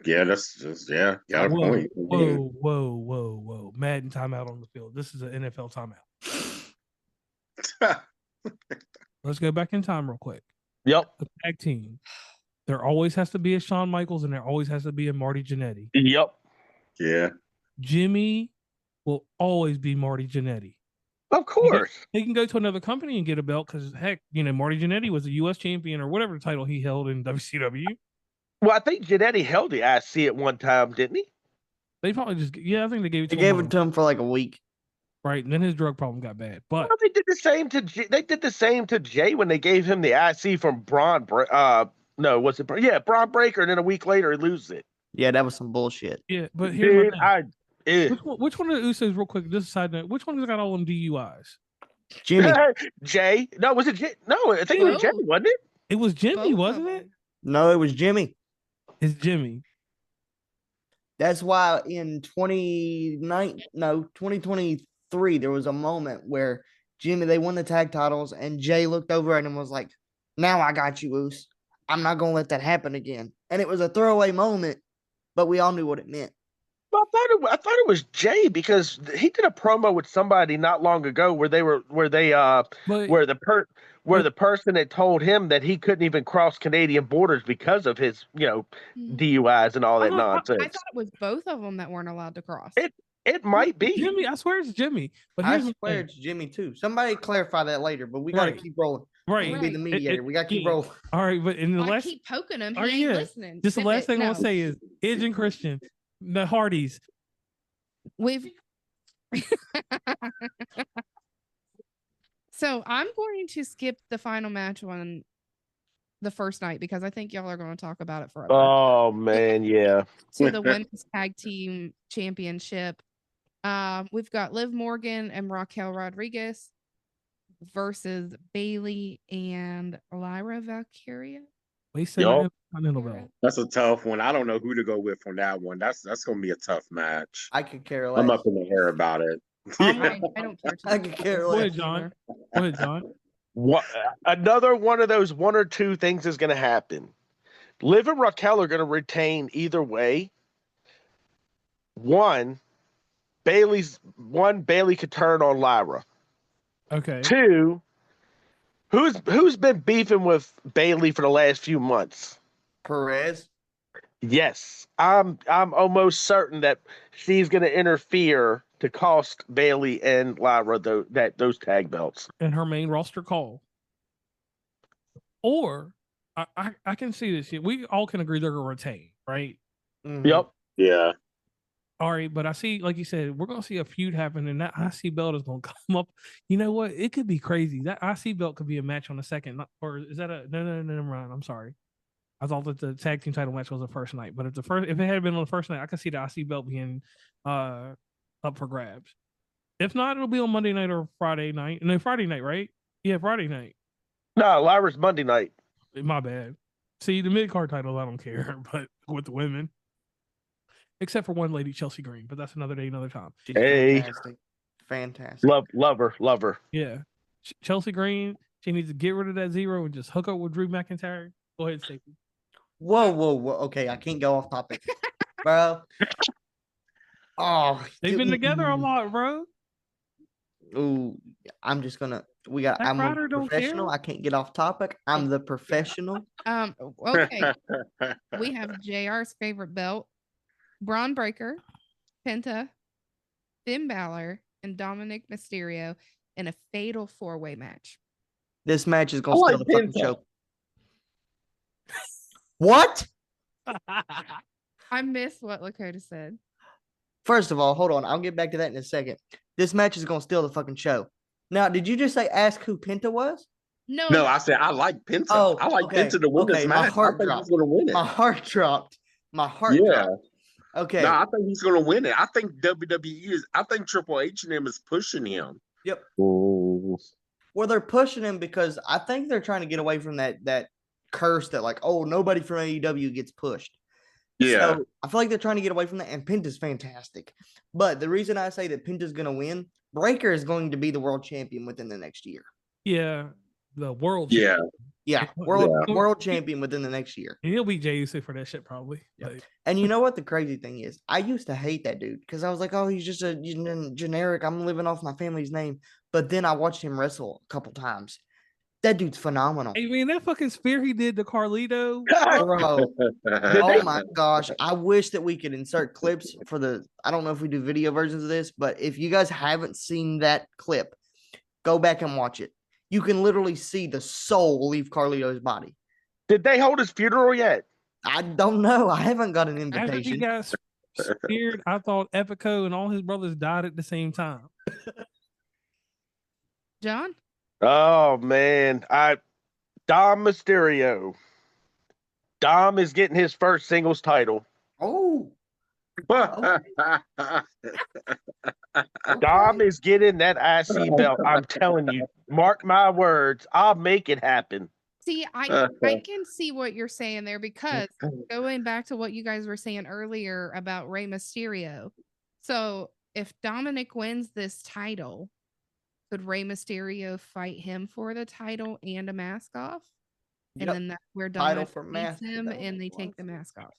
that's just got a point. Whoa! Madden timeout on the field. This is an NFL timeout. Let's go back in time real quick. Yep. The tag team. There always has to be a Shawn Michaels, and there always has to be a Marty Jannetty. Yep. Yeah. Jimmy will always be Marty Jannetty. Of course. He can go to another company and get a belt because, heck, Marty Jannetty was a U.S. champion or whatever title he held in WCW. Well, I think Jannetty held the IC at one time, didn't he? They probably just I think they gave it to They gave it to him for like a week. Right, and then his drug problem got bad. But they did the same to Jay when they gave him the IC from Braun. No, was it? Yeah, Braun Breaker, and then a week later he loses it. Yeah, that was some bullshit. Yeah, but here's my thing. Which one of the Usos, real quick, just a side note, which one has got all them DUIs? Jimmy. Jay. No, was it Jay? No, I think it was Jimmy, wasn't it? It was Jimmy, wasn't it? No, it was Jimmy. It's Jimmy. That's why in 2023, there was a moment where they won the tag titles, and Jay looked over at him and was like, "Now I got you, Oos. I'm not going to let that happen again." And it was a throwaway moment, but we all knew what it meant. Well, I thought it was Jay because he did a promo with somebody not long ago where the person had told him that he couldn't even cross Canadian borders because of his, DUIs and all that nonsense. I thought it was both of them that weren't allowed to cross. It might be Jimmy. I swear it's Jimmy. But I swear it's Jimmy too. Somebody clarify that later, but we got to keep rolling. Right. We'll be the mediator. We got to keep rolling. All right, but in the last, keep poking him. He ain't listening. Just the last thing I want to say is Edge and Christian, the Hardys. So I'm going to skip the final match on the first night because I think y'all are going to talk about it forever. Oh man, yeah. So the women's tag team championship. We've got Liv Morgan and Raquel Rodriguez versus Bailey and Lyra Valkyria. That's a tough one. I don't know who to go with on that one. That's gonna be a tough match. I could care less. I'm up in the hair about it. I don't care. I could care less. Go ahead, John. Another one of those one or two things is going to happen. Liv and Raquel are going to retain either way. One, Bailey could turn on Lyra. Okay. Two, who's been beefing with Bailey for the last few months? Perez. Yes, I'm almost certain that she's going to interfere to cost Bailey and Lyra those tag belts and her main roster call. Or I can see this. We all can agree they're going to retain, right? Mm-hmm. Yep. Yeah. All right, but I see, like you said, we're going to see a feud happen, and that IC belt is going to come up. You know what? It could be crazy. That IC belt could be a match on the second, or is that no, never mind. I'm sorry. I thought that the tag team title match was the first night, but if it had been on the first night, I could see the IC belt being up for grabs. If not, it'll be on Monday night or Friday night. No, Friday night, right? Yeah, Friday night. No, Lyra's Monday night. My bad. See, the mid-card title, I don't care, but with the women. Except for one lady, Chelsea Green, but that's another day, another time. She's fantastic. Love her. Yeah. Chelsea Green, she needs to get rid of that zero and just hook up with Drew McIntyre. Go ahead, Stacey. Whoa. Okay, I can't go off topic. Bro. Oh. They've been together a lot, bro. Ooh, I'm just gonna. I'm a professional. I can't get off topic. I'm the professional. Okay. We have JR's favorite belt: Braun Breaker, Penta, Finn Balor, and Dominic Mysterio in a fatal 4-way match. This match is gonna steal the fucking show. What? I missed what Lakota said. First of all, hold on. I'll get back to that in a second. This match is going to steal the fucking show. Now, did you just say ask who Penta was? No, I said I like Penta. Oh, I like Penta to win this match. My heart dropped. He's gonna win it. My heart dropped. Okay. No, I think he's going to win it. I think I think Triple H and him is pushing him. Yep. Ooh. Well, they're pushing him because I think they're trying to get away from that curse that nobody from AEW gets pushed. Yeah. So I feel like they're trying to get away from that, and Penta's fantastic. But the reason I say that Penta's going to win, Breaker is going to be the world champion within the next year. Yeah, the world. Yeah. Champion. Yeah, world champion within the next year. And he'll be Jey Uso for that shit probably. Yep. And you know what the crazy thing is? I used to hate that dude because I was like, oh, he's just a generic. I'm living off my family's name. But then I watched him wrestle a couple times. That dude's phenomenal. I mean, that fucking spear he did to Carlito. Bro. Oh my gosh. I wish that we could insert clips for I don't know if we do video versions of this, but if you guys haven't seen that clip, go back and watch it. You can literally see the soul leave Carlito's body. Did they hold his funeral yet? I don't know. I haven't got an invitation. scared. I thought Epico and all his brothers died at the same time. John? Oh man, Dom Mysterio. Dom is getting his first singles title. Oh, Dom is getting that IC belt. I'm telling you. Mark my words. I'll make it happen. See, I can see what you're saying there, because going back to what you guys were saying earlier about Rey Mysterio. So if Dominic wins this title, could Rey Mysterio fight him for the title and a mask off? And then that's where Dominic beats him and they take the mask off.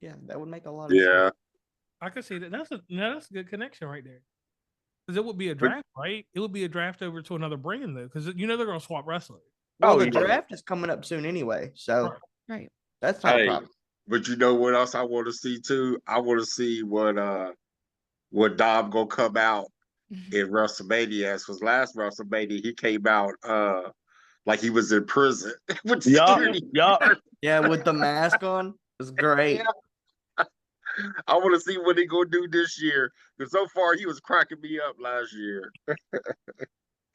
Yeah, that would make a lot of sense. I could see that. That's a good connection right there. Because it would be a draft, right? It would be a draft over to another brand, though, because they're going to swap wrestlers. Well, the draft is coming up soon anyway, so right. That's not a problem. But you know what else I want to see too? I want to see what Dom gonna come out in WrestleMania. Because last WrestleMania he came out like he was in prison with security. Yeah, with the mask on. It was great. Yeah. I want to see what he gonna do this year, because so far he was cracking me up last year.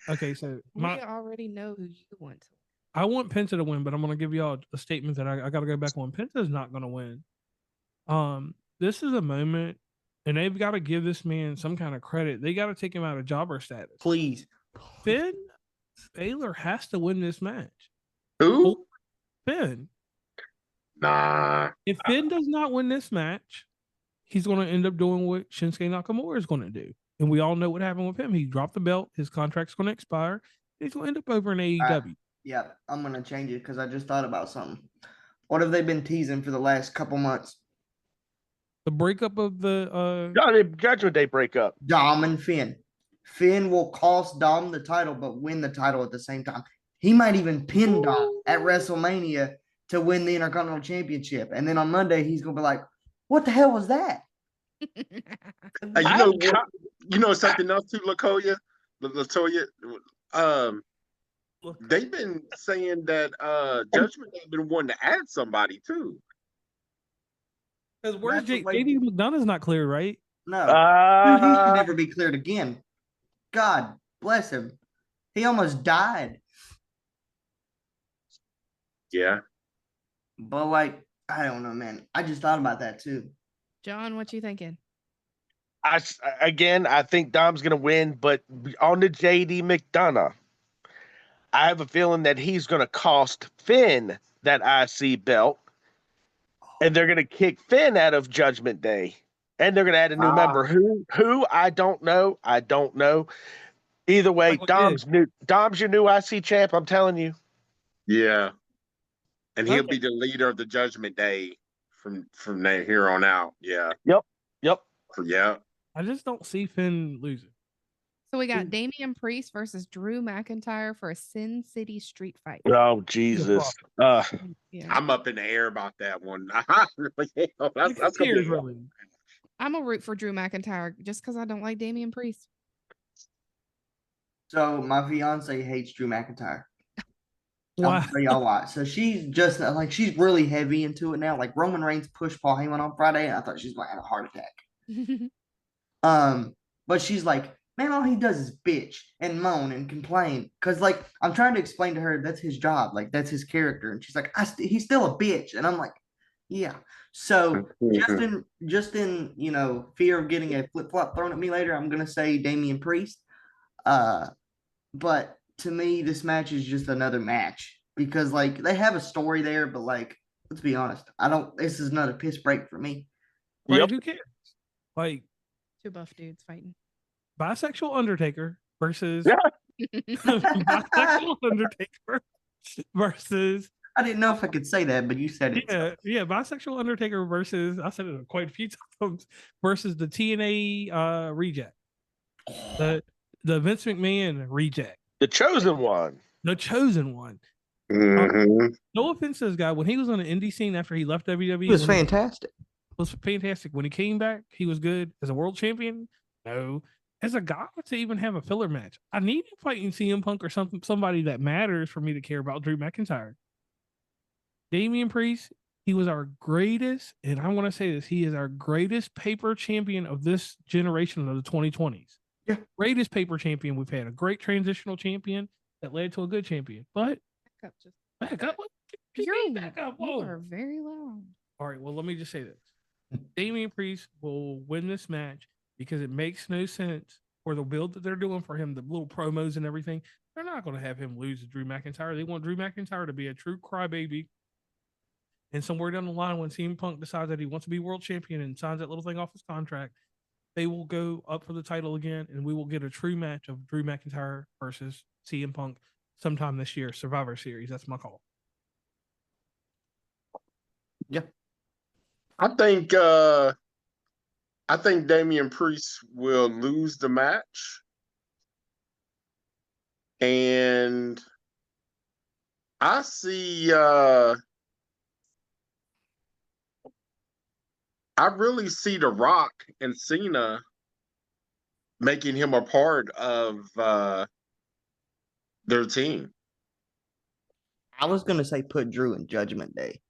Okay, so we already know who you want to. I want Penta to win, but I'm going to give y'all a statement that I got to go back on. Penta's not going to win. This is a moment, and they've got to give this man some kind of credit. They got to take him out of jobber status. Please. Finn Balor has to win this match. Who? Finn. Nah. If Finn does not win this match, he's going to end up doing what Shinsuke Nakamura is going to do. And we all know what happened with him. He dropped the belt. His contract's going to expire. He's going to end up over in AEW. Yeah, I'm going to change it because I just thought about something. What have they been teasing for the last couple months? The breakup of the Judgment Day breakup. Dom and Finn. Finn will cost Dom the title, but win the title at the same time. He might even pin Dom at WrestleMania to win the Intercontinental Championship. And then on Monday, he's going to be like, what the hell was that? You know something else too, Latoya? They've been saying that Judgment has been wanting to add somebody too. Because where's JD McDonough's not clear, right? No. Dude, he should never be cleared again. God bless him. He almost died. Yeah. But like, I don't know, man. I just thought about that too. John, what you thinking? I think Dom's going to win, but on the JD McDonough, I have a feeling that he's going to cost Finn that IC belt, and they're going to kick Finn out of Judgment Day, and they're going to add a new member. Who? I don't know. Either way, Dom's your new IC champ. I'm telling you. Yeah, and he'll be the leader of the Judgment Day from here on out. Yeah. Yep. Yeah. I just don't see Finn losing. So we got Damian Priest versus Drew McIntyre for a Sin City street fight. Oh, Jesus. I'm up in the air about that one. That's gonna be really. I'm a root for Drew McIntyre just because I don't like Damian Priest. So my fiance hates Drew McIntyre. Wow. I'll tell y'all why. So she's just like, she's really heavy into it now. Like Roman Reigns pushed Paul Heyman on Friday, and I thought she was going to have a heart attack. But she's like, man, all he does is bitch and moan and complain. Cause like, I'm trying to explain to her that's his job, like that's his character, and she's like, he's still a bitch, and I'm like, yeah. So just in fear of getting a flip flop thrown at me later, I'm gonna say Damian Priest. But to me, this match is just another match because like they have a story there, but like let's be honest, this is not a piss break for me. Like, who cares? Like two buff dudes fighting. Bisexual Undertaker versus bisexual Undertaker versus. I didn't know if I could say that, but you said it. Yeah. Bisexual Undertaker versus. I said it quite a few times. Versus the TNA reject, the Vince McMahon reject, the chosen one. Mm-hmm. No offense to this guy. When he was on the indie scene after he left WWE, he was fantastic. When he came back, he was good as a world champion. No. As a guy to even have a filler match, I need him fighting CM Punk or somebody that matters for me to care about Drew McIntyre. Damian Priest, He was our greatest, and I want to say this, he is our greatest paper champion of this generation of the 2020s. Yeah. Greatest paper champion we've had. A great transitional champion that led to a good champion. But back up. You are very loud. All right, well, let me just say this. Damian Priest will win this match because it makes no sense for the build that they're doing for him, the little promos and everything. They're not going to have him lose to Drew McIntyre. They want Drew McIntyre to be a true crybaby. And somewhere down the line, when CM Punk decides that he wants to be world champion and signs that little thing off his contract, they will go up for the title again, and we will get a true match of Drew McIntyre versus CM Punk sometime this year, Survivor Series. That's my call. Yeah. I think Damian Priest will lose the match. And I see I really see The Rock and Cena making him a part of their team. I was gonna say put Drew in Judgment Day.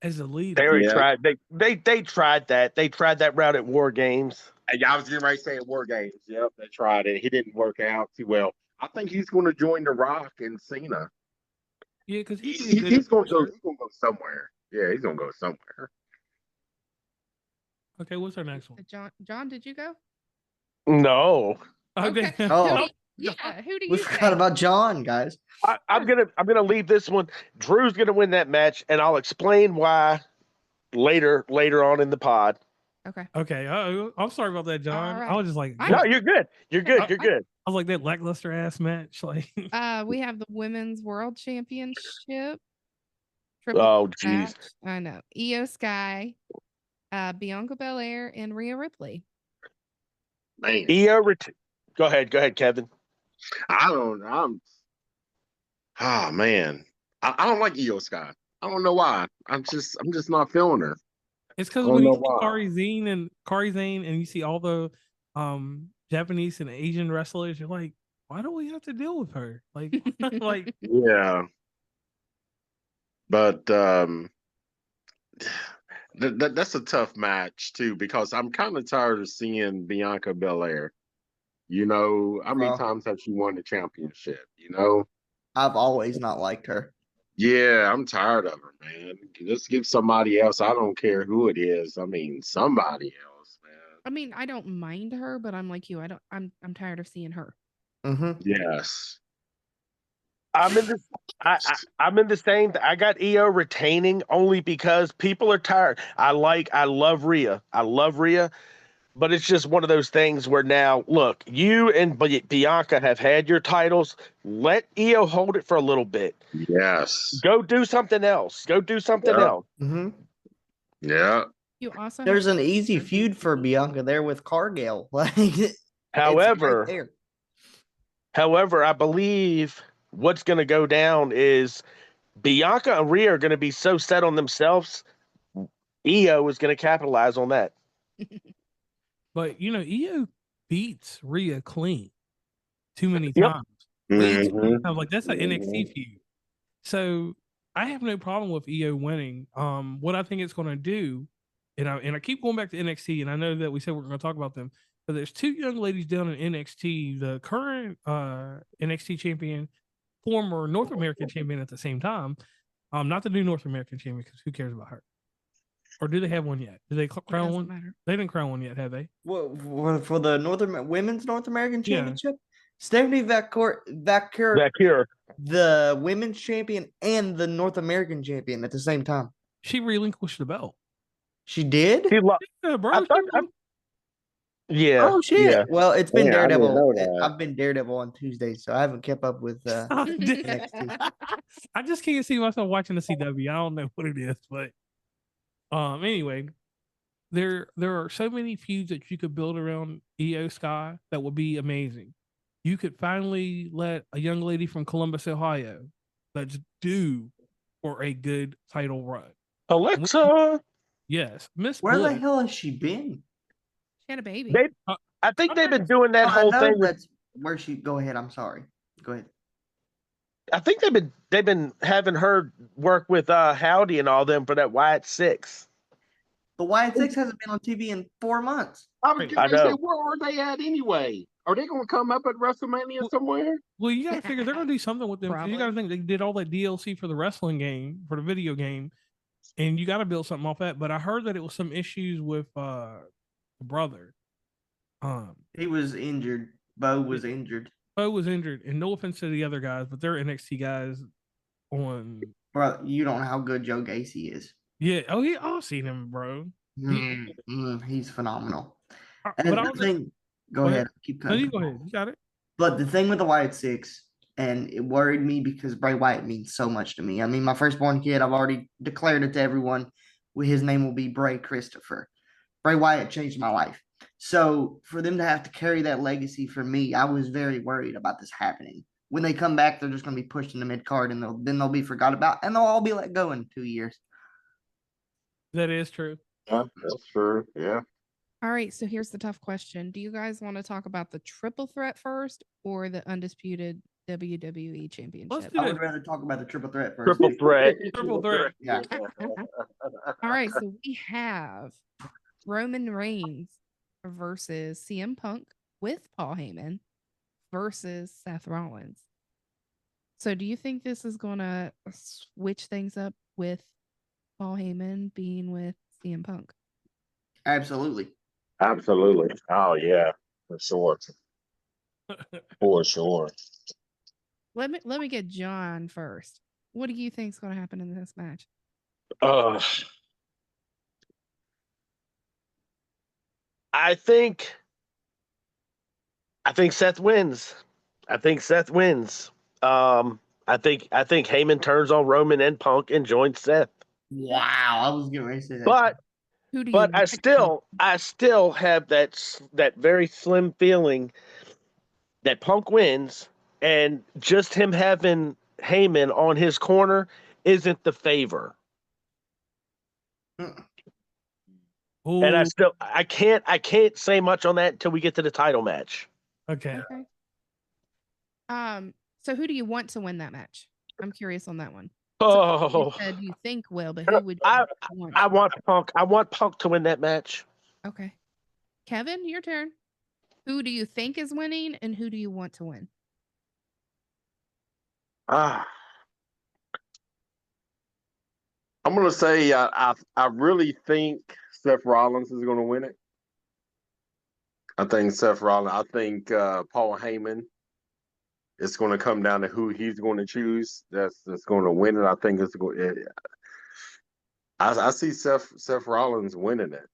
As a leader. They already tried. They tried that. They tried that route at War Games. And I was getting ready to say at War Games. Yep, they tried it. He didn't work out too well. I think he's going to join The Rock and Cena. Yeah, because he's going to go. He's going to go somewhere. Yeah, he's going to go somewhere. Okay, what's our next one? John, did you go? No. Okay. Oh, yeah. Who do we you forgot about John, guys. I'm gonna leave this one. Drew's gonna win that match, and I'll explain why later on in the pod. Okay. I'm sorry about that, John. Right. I was just like, no, you're good. You're good. You're good. I was like that lackluster ass match. Like, we have the Women's World Championship. Oh, jeez. I know. Io Sky, Bianca Belair, and Rhea Ripley. Man. Go ahead, Kevin. Oh man. I don't like Io Sky. I don't know why. I'm just not feeling her. It's because when you see Kairi Sane and you see all the Japanese and Asian wrestlers, you're like, why do we have to deal with her? Like yeah. But that's a tough match too, because I'm kind of tired of seeing Bianca Belair. You know, how many times has she won the championship? You know, I've always not liked her. Yeah, I'm tired of her, man. Just give somebody else. I don't care who it is. I mean, somebody else, man. I mean, I don't mind her, but I'm like you. I'm tired of seeing her. Mm-hmm. Yes. I'm in the same. I got Io retaining only because people are tired. I love Rhea. But it's just one of those things where now, look, you and Bianca have had your titles. Let Io hold it for a little bit. Yes. Go do something else. Mm-hmm. Yeah. You also there's an easy feud for Bianca there with Cargill. However, I believe what's going to go down is Bianca and Rhea are going to be so set on themselves. Io is going to capitalize on that. But Io beats Rhea clean too many times. Mm-hmm. I was like, that's an NXT feud. So I have no problem with Io winning. What I think it's going to do, and I keep going back to NXT, and I know that we said we're going to talk about them, but there's two young ladies down in NXT, the current NXT champion, former North American champion at the same time. Not the new North American champion, because who cares about her? Or do they have one yet? Did they crown one? Matter. They didn't crown one yet, have they? Well, for the women's North American Championship, Stephanie Vaquer, the women's champion and the North American champion at the same time. She relinquished the belt. She did? Yeah, bro. Yeah. Oh shit! Yeah. Well, it's been Daredevil. that. I've been Daredevil on Tuesdays, so I haven't kept up with NXT. I just can't see myself watching the CW. I don't know what it is, but anyway, there are so many feuds that you could build around Io Sky that would be amazing. You could finally let a young lady from Columbus, Ohio, let's do for a good title run. Alexa. Yes, Miss Where Bliss. the hell has she been? She had a baby. I think they've been doing that whole thing. That's where she. Go ahead. I'm sorry. Go ahead. I think they've been having her work with Howdy and all them for that Wyatt 6. The Wyatt 6 hasn't been on TV in 4 months. I was I gonna say, know. where are they at anyway? Are they gonna come up at WrestleMania somewhere? Well, you gotta figure they're gonna do something with them. 'Cause you gotta think they did all that DLC for the wrestling game, for the video game, and you gotta build something off that. But I heard that it was some issues with the brother. He was injured. Bo was injured. Bo was injured, and no offense to the other guys, but they're NXT guys on. Bro, you don't know how good Joe Gacy is. Yeah. I've seen him, bro. He's phenomenal. But go ahead. Keep no, cutting. you go ahead. You got it. But the thing with the Wyatt 6, and it worried me because Bray Wyatt means so much to me. I mean, my firstborn kid, I've already declared it to everyone. His name will be Bray Christopher. Bray Wyatt changed my life. So for them to have to carry that legacy for me, I was very worried about this happening. When they come back, they're just going to be pushed in the mid card, and then they'll be forgot about, and they'll all be let go in 2 years. That is true. Yeah, that's true. Yeah. All right, so here's the tough question. Do you guys want to talk about the triple threat first or the undisputed WWE championship? I would rather talk about the triple threat first. Triple threat. Triple threat. Yeah. All right, so we have Roman Reigns versus CM Punk with Paul Heyman versus Seth Rollins. So do you think this is going to switch things up with Paul Heyman being with CM Punk? Absolutely. Absolutely. Oh yeah, for sure. For sure. Let me get John first. What do you think is going to happen in this match? I think Seth wins. I think Heyman turns on Roman and Punk and joins Seth. Wow, I was getting ready to say that. But I still have that very slim feeling that Punk wins, and just him having Heyman on his corner isn't the favor. Ooh. And I can't say much on that until we get to the title match. Okay. So who do you want to win that match? I'm curious on that one. Oh, So you said you think will, but who would you want? I want Punk. I want Punk to win that match. Okay. Kevin, your turn. Who do you think is winning and who do you want to win? I'm gonna say I really think Seth Rollins is gonna win it. I think Seth Rollins. I think Paul Heyman. It's going to come down to who he's going to choose. That's going to win it. I think it's going. I see Seth Rollins winning it.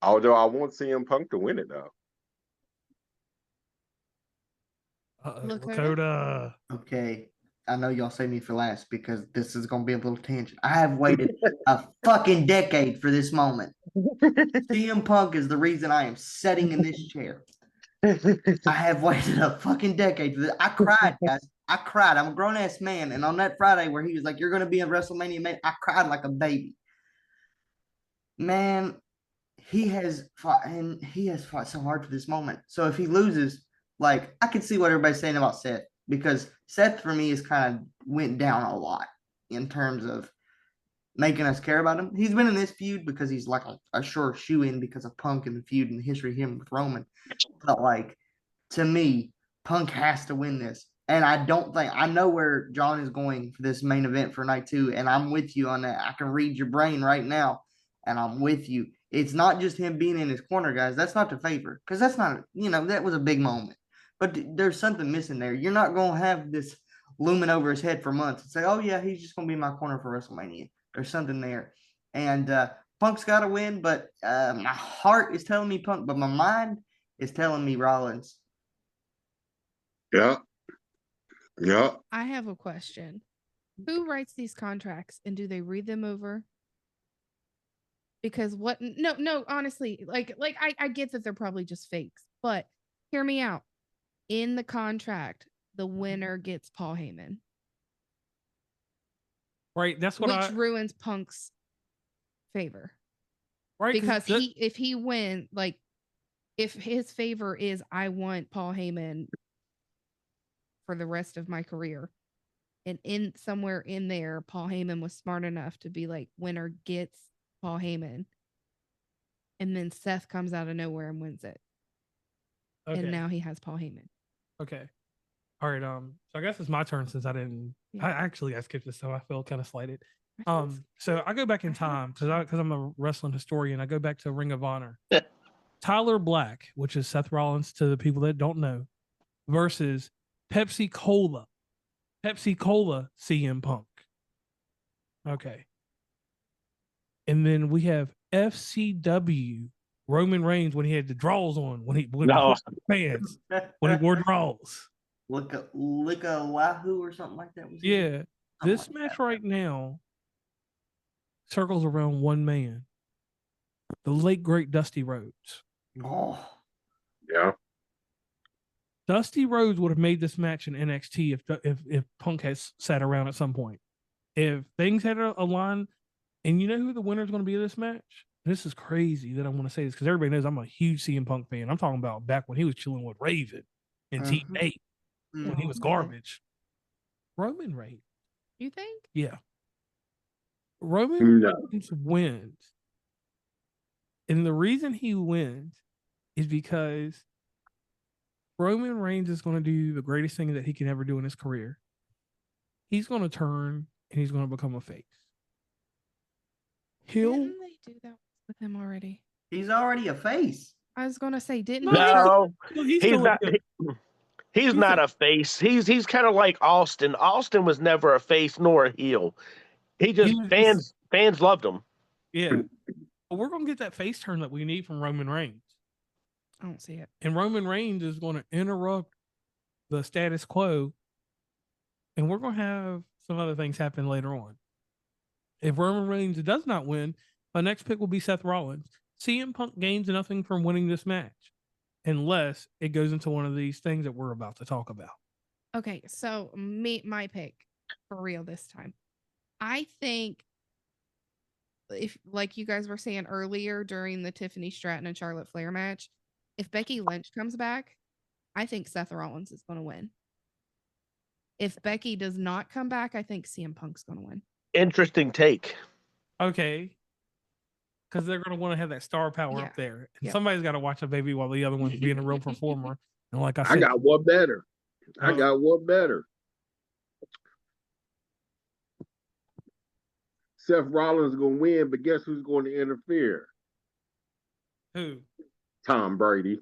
Although I want CM Punk to win it though. Lakota. Okay. I know y'all say me for last because this is going to be a little tangent. I have waited a fucking decade for this moment. CM Punk is the reason I am sitting in this chair. I have waited a fucking decade for this. I cried, guys. I cried. I'm a grown-ass man. And on that Friday where he was like, you're going to be in WrestleMania, man, I cried like a baby. Man, he has fought so hard for this moment. So if he loses, like, I can see what everybody's saying about Seth. Because Seth, for me, is kind of went down a lot in terms of making us care about him. He's been in this feud because he's like a sure shoe-in because of Punk and the feud and the history of him with Roman. But, like, to me, Punk has to win this. And I know where John is going for this main event for night 2, and I'm with you on that. I can read your brain right now, and I'm with you. It's not just him being in his corner, guys. That's not the favor, because that's not, that was a big moment. But there's something missing there. You're not going to have this looming over his head for months and say, oh, yeah, he's just going to be in my corner for WrestleMania. There's something there. And Punk's got to win, but my heart is telling me Punk, but my mind is telling me Rollins. Yeah. I have a question. Who writes these contracts and do they read them over? Because no, honestly, like I get that they're probably just fakes, but hear me out. In the contract, the winner gets Paul Heyman. Right, that's what which ruins Punk's favor. Right, because if he wins, like if his favor is I want Paul Heyman for the rest of my career, And in somewhere in there, Paul Heyman was smart enough to be like, winner gets Paul Heyman. And then Seth comes out of nowhere and wins it. Okay. And now he has Paul Heyman. Okay. All right. So I guess it's my turn since I didn't. Yeah. I skipped this, so I feel kind of slighted. So I go back in time because I'm a wrestling historian. I go back to Ring of Honor. Tyler Black, which is Seth Rollins to the people that don't know, versus Pepsi Cola. Pepsi Cola CM Punk. Okay. And then we have FCW Roman Reigns when he had the draws on, when he fans, when he wore draws. Lika Wahoo or something like that. Yeah. This match right now circles around one man. The late great Dusty Rhodes. Oh. Yeah. Dusty Rhodes would have made this match in NXT if Punk had sat around at some point. If things had aligned, and you know who the winner is going to be of this match? This is crazy that I want to say this because everybody knows I'm a huge CM Punk fan. I'm talking about back when he was chilling with Raven and T8 when he was garbage. Roman Reigns. You think? Yeah. Roman Reigns wins. And the reason he wins is because Roman Reigns is going to do the greatest thing that he can ever do in his career. He's going to turn and he's going to become a face. Didn't they do that with him already? He's already a face. I was going to say, didn't No, he's not. He's not a face. He's kind of like Austin. Austin was never a face nor a heel. Fans loved him. Yeah. But we're going to get that face turn that we need from Roman Reigns. I don't see it. And Roman Reigns is going to interrupt the status quo. And we're going to have some other things happen later on. If Roman Reigns does not win, my next pick will be Seth Rollins. CM Punk gains nothing from winning this match unless it goes into one of these things that we're about to talk about. Okay, so my pick for real this time. I think if, like you guys were saying earlier during the Tiffany Stratton and Charlotte Flair match, if Becky Lynch comes back, I think Seth Rollins is going to win. If Becky does not come back, I think CM Punk's going to win. Interesting take. Okay. Because they're going to want to have that star power up there. And somebody's got to watch a baby while the other one's being a real performer. And like I said, I got one better. Seth Rollins is going to win, but guess who's going to interfere? Who? Tom Brady.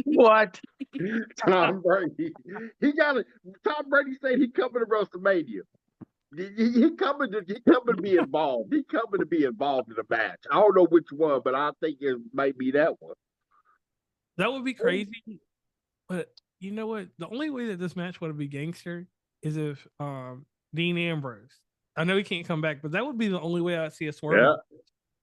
What? Tom Brady. Tom Brady said he coming to WrestleMania. He coming to be involved. He coming to be involved in the match. I don't know which one, but I think it might be that one. That would be crazy. But you know what? The only way that this match would be gangster is if Dean Ambrose. I know he can't come back, but that would be the only way I'd see a swerve. Yeah.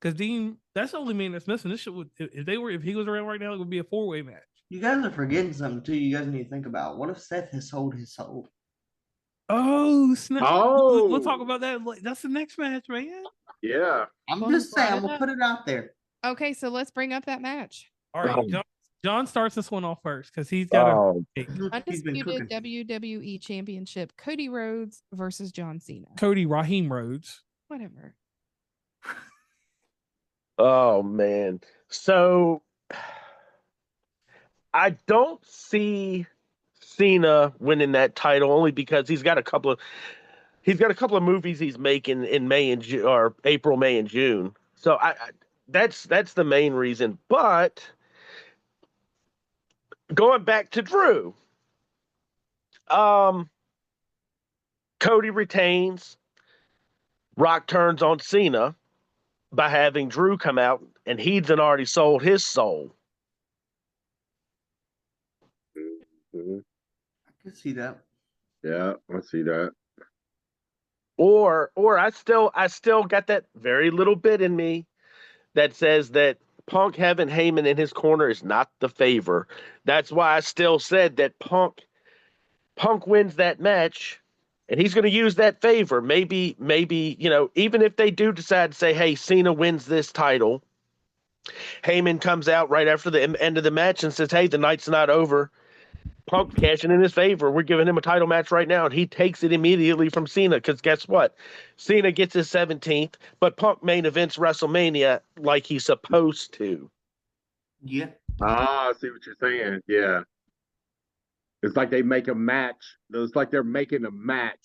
Because Dean, that's the only man that's missing. This shit would, if he was around right now, it would be a 4-way match. You guys are forgetting something too. You guys need to think about. What if Seth has sold his soul? Oh, snap. Oh, we'll talk about that. That's the next match, man. Yeah. I'm just saying, I'm going to put it out there. Okay, so let's bring up that match. All right, John starts this one off first because he's got Undisputed WWE Championship, Cody Rhodes versus John Cena. Cody Raheem Rhodes. Whatever. Oh, man. So I don't see Cena winning that title only because he's got a couple of movies he's making in April, May, and June. So that's the main reason. But going back to Drew, Cody retains. Rock turns on Cena by having Drew come out, and he's already sold his soul. Mm-hmm. I can see that. Yeah, I see that. Or I still got that very little bit in me that says that Punk having Heyman in his corner is not the favor. That's why I still said that Punk wins that match, and he's going to use that favor. Maybe, even if they do decide to say, hey, Cena wins this title, Heyman comes out right after the end of the match and says, hey, the night's not over. Punk cashing in his favor. We're giving him a title match right now, and he takes it immediately from Cena. Because guess what? Cena gets his 17th, but Punk main events WrestleMania like he's supposed to. Yeah. I see what you're saying. Yeah. It's like they make a match. It's like they're making a match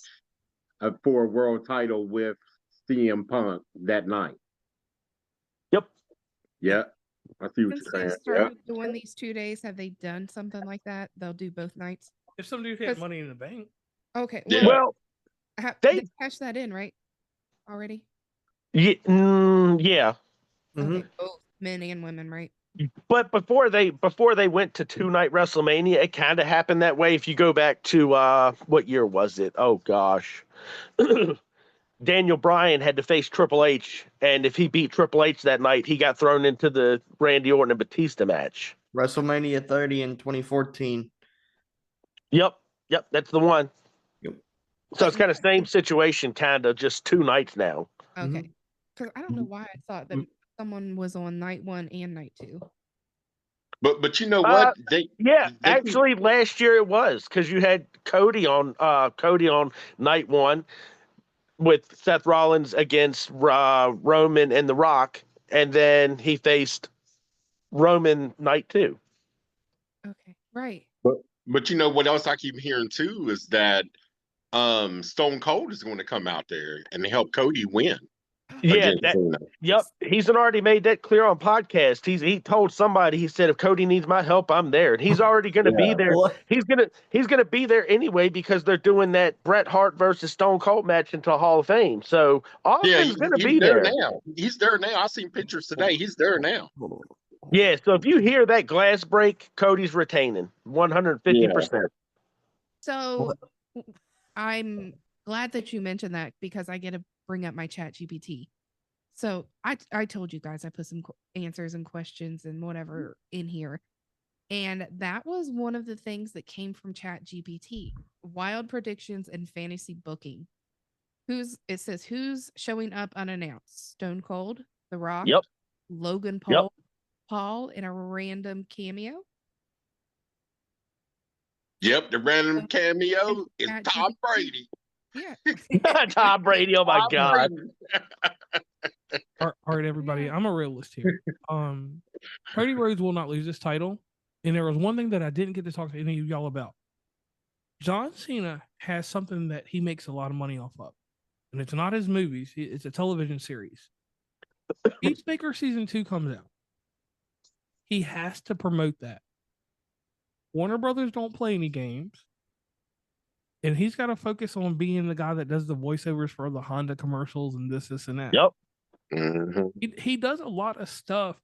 for a world title with CM Punk that night. Yep. Yeah. I see what Since you're they saying. started doing these 2 days, have they done something like that? They'll do both nights. If some dude had Money in the Bank, Okay. Yeah. Well, they cashed that in, right? Already? yeah. Okay, both men and women, right? But before they went to 2-night WrestleMania, it kind of happened that way. If you go back to what year was it? Oh gosh. Daniel Bryan had to face Triple H, and if he beat Triple H that night, he got thrown into the Randy Orton and Batista match. WrestleMania 30 in 2014. Yep, that's the one. Yep. So it's kind of same situation, kind of just 2 nights now. Okay. Because I don't know why I thought that someone was on night 1 and night 2. But you know what? Actually, last year it was because you had Cody on night 1 with Seth Rollins against Roman and The Rock, and then he faced Roman night 2. Okay, right. But you know what else I keep hearing too is that Stone Cold is going to come out there and help Cody win. Yeah, he's already made that clear on podcast. He told somebody, he said, if Cody needs my help, I'm there. And he's already going to be there. He's gonna be there anyway because they're doing that Bret Hart versus Stone Cold match into Hall of Fame. So Austin's going to be there now. He's there now. I seen pictures today. He's there now. Yeah. So if you hear that glass break, Cody's retaining 150%. So I'm glad that you mentioned that because I get to bring up my chat GPT. So I told you guys I put some answers and questions and whatever in here. And that was one of the things that came from chat GPT. Wild predictions and fantasy booking. It says who's showing up unannounced? Stone Cold, The Rock, Logan Paul in a random cameo. Yep, the random cameo is Tom Brady. Yeah. Tom Brady, oh my God. All right, everybody. I'm a realist here. Cody Rhodes will not lose this title. And there was one thing that I didn't get to talk to any of y'all about. John Cena has something that he makes a lot of money off of. And it's not his movies, it's a television series. Peacemaker season 2 comes out. He has to promote that. Warner Brothers don't play any games. And he's got to focus on being the guy that does the voiceovers for the Honda commercials and this, and that. Yep. He does a lot of stuff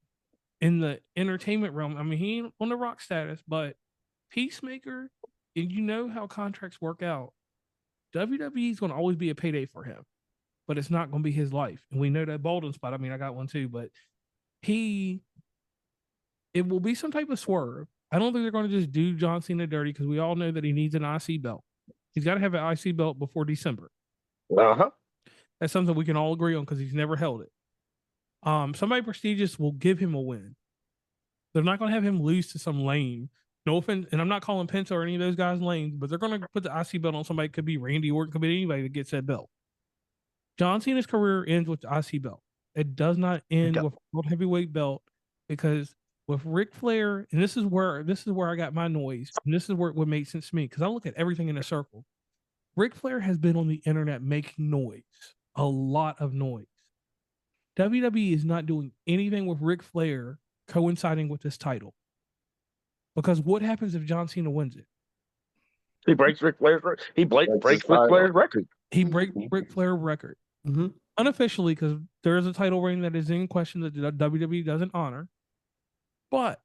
in the entertainment realm. I mean, he ain't on the Rock status, but Peacemaker, and you know how contracts work out. WWE is going to always be a payday for him, but it's not going to be his life. And we know that Bolden spot. I mean, I got one too, but it will be some type of swerve. I don't think they're going to just do John Cena dirty because we all know that he needs an IC belt. He's got to have an IC belt before December. That's something we can all agree on because he's never held it. Somebody prestigious will give him a win. They're not going to have him lose to some lame. No offense, and I'm not calling Pence or any of those guys lame, but they're going to put the IC belt on somebody. It could be Randy Orton, could be anybody that gets that belt. John Cena's career ends with the IC belt. It does not end with a world heavyweight belt because with Ric Flair, and this is where I got my noise, and this is where it would make sense to me because I look at everything in a circle. Ric Flair has been on the internet making noise, a lot of noise. WWE is not doing anything with Ric Flair coinciding with this title. Because what happens if John Cena wins it? He breaks Ric Flair's record. He breaks Ric Flair's record. He breaks Ric Flair's record. Unofficially, because there is a title reign that is in question that the WWE doesn't honor. But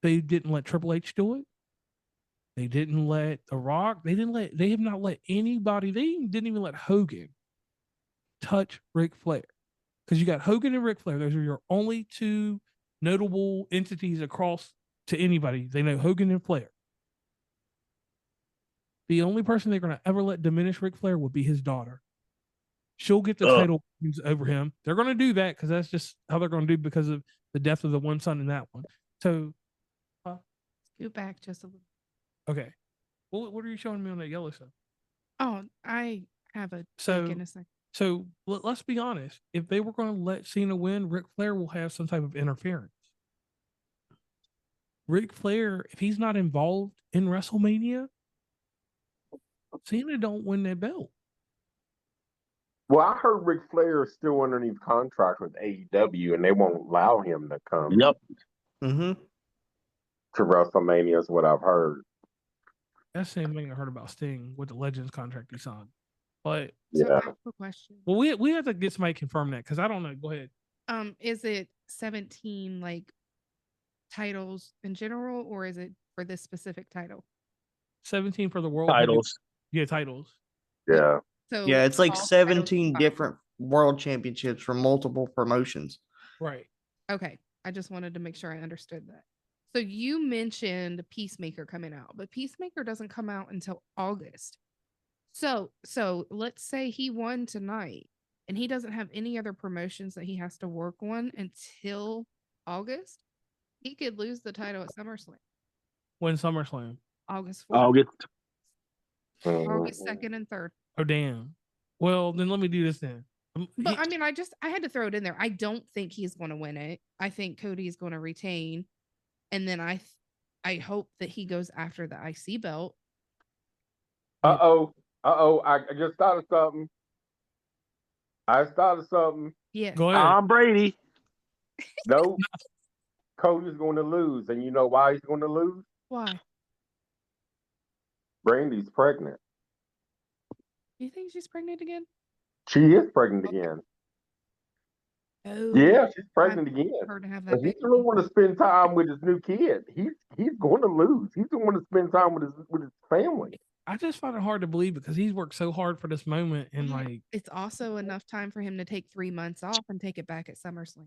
they didn't let Triple H do it. They didn't let The Rock. They have not let anybody. They didn't even let Hogan touch Ric Flair. Because you got Hogan and Ric Flair. Those are your only two notable entities across to anybody. They know Hogan and Flair. The only person they're going to ever let diminish Ric Flair would be his daughter. She'll get the title over him. They're going to do that because that's just how they're going to do because of the death of the one son in that one. So Go back just a little. Okay. What are you showing me on that yellow stuff? Oh, I have a take in a second. So let's be honest. If they were going to let Cena win, Ric Flair will have some type of interference. Ric Flair, if he's not involved in WrestleMania, Cena don't win that belt. Well, I heard Ric Flair is still underneath contract with AEW, and they won't allow him to come. Yep. Mm-hmm. To WrestleMania is what I've heard. That's the same thing I heard about Sting with the Legends contract he signed. But So Yeah. I have a question. well, we have to get somebody to confirm that because I don't know. Go ahead. Is it 17 like titles in general, or is it for this specific title? 17 for the world Titles. Yeah, titles. Yeah. So Yeah, it's like all titles 17 combined. different world championships from multiple promotions. Right. Okay, I just wanted to make sure I understood that. So you mentioned Peacemaker coming out, but Peacemaker doesn't come out until August. So let's say he won tonight and he doesn't have any other promotions that he has to work on until August. He could lose the title at SummerSlam. When SummerSlam. August 4th, August. August 2nd and 3rd. Oh damn. Well, then let me do this then. But I mean, I had to throw it in there. I don't think he's going to win it. I think Cody is going to retain, and then I hope that he goes after the IC belt. Uh-oh. I just thought of something. Yes. Go ahead. Tom Brady. No. Cody's going to lose. And you know why he's going to lose? Why? Brandy's pregnant. Do you think she's pregnant again? She is pregnant again. Oh, Yeah, she's pregnant again. her to have But that he baby. don't want to spend time with his new kid. He's going to lose. He's going to want to spend time with his family. I just find it hard to believe because he's worked so hard for this moment and like It's also enough time for him to take 3 months off and take it back at SummerSlam.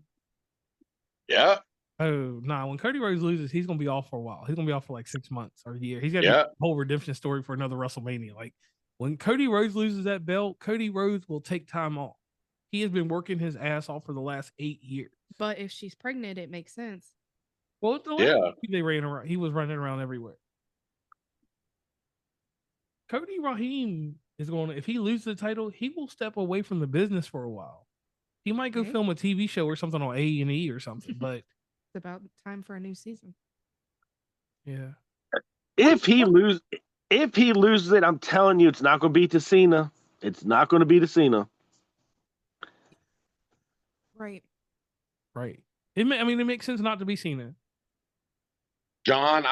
Yeah. oh nah, when Cody Rhodes loses, he's gonna be off for a while. He's gonna be off for like 6 months or a year. He's got Yeah. a whole redemption story for another WrestleMania. Like when Cody Rhodes loses that belt, Cody Rhodes will take time off. He has been working his ass off for the last 8 years. But if she's pregnant, it makes sense. Well, the Yeah. last week they ran around. He was running around everywhere. Cody Raheem is going to, if he loses the title, he will step away from the business for a while. He might go Okay. film a TV show or something on A&E or something, but It's about time for a new season. yeah. If he loses it, I'm telling you, it's not going to be to Cena. It's not going to be to Cena. Right. Right. It makes sense not to be Cena. John,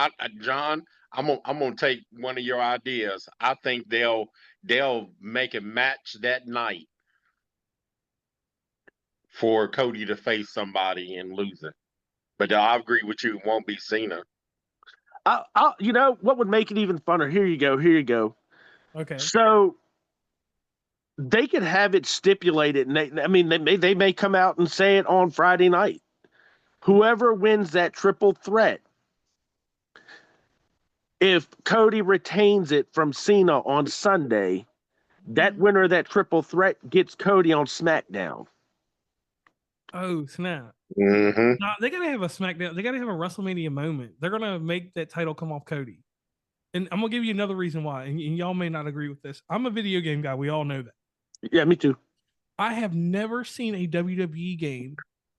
I'm gonna take one of your ideas. I think they'll make a match that night for Cody to face somebody and lose it. But I agree with you, it won't be Cena. You know what would make it even funner? Here you go. Okay. So they could have it stipulated, and they may come out and say it on Friday night. Whoever wins that triple threat, if Cody retains it from Cena on Sunday, that winner of that triple threat gets Cody on SmackDown. Oh, snap. Mm-hmm. Nah, they got to have a SmackDown. They got to have a WrestleMania moment. They're going to make that title come off Cody. And I'm going to give you another reason why. And y'all may not agree with this. I'm a video game guy. We all know that. Yeah, me too. I have never seen a WWE game.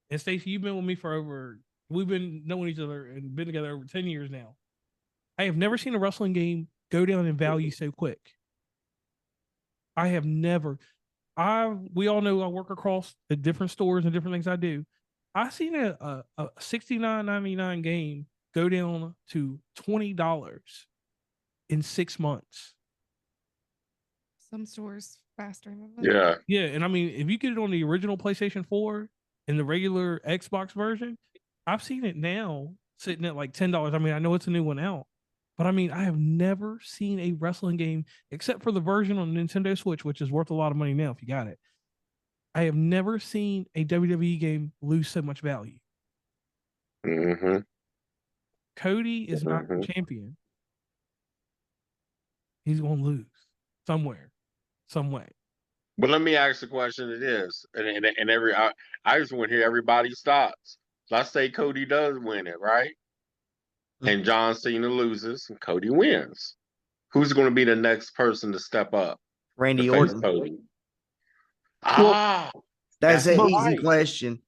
And Stacey, you've been with me for we've been knowing each other and been together over 10 years now. I have never seen a wrestling game go down in value so quick. I have never. We all know I work across the different stores and different things I do. I've seen a $69.99 game go down to $20 in 6 months. Some stores faster than that. Yeah. Yeah, and I mean, if you get it on the original PlayStation 4 and the regular Xbox version, I've seen it now sitting at like $10. I mean, I know it's a new one out, but I mean, I have never seen a wrestling game except for the version on Nintendo Switch, which is worth a lot of money now if you got it. I have never seen a WWE game lose so much value. Mm-hmm. Cody is not the champion. He's going to lose somewhere, some way. But let me ask the question it is. And I just want to hear everybody's thoughts. Let's say Cody does win it, right? and John Cena loses and Cody wins. Who's going to be the next person to step up? Randy to face Orton. Cody? Well, That's an well, easy right. question.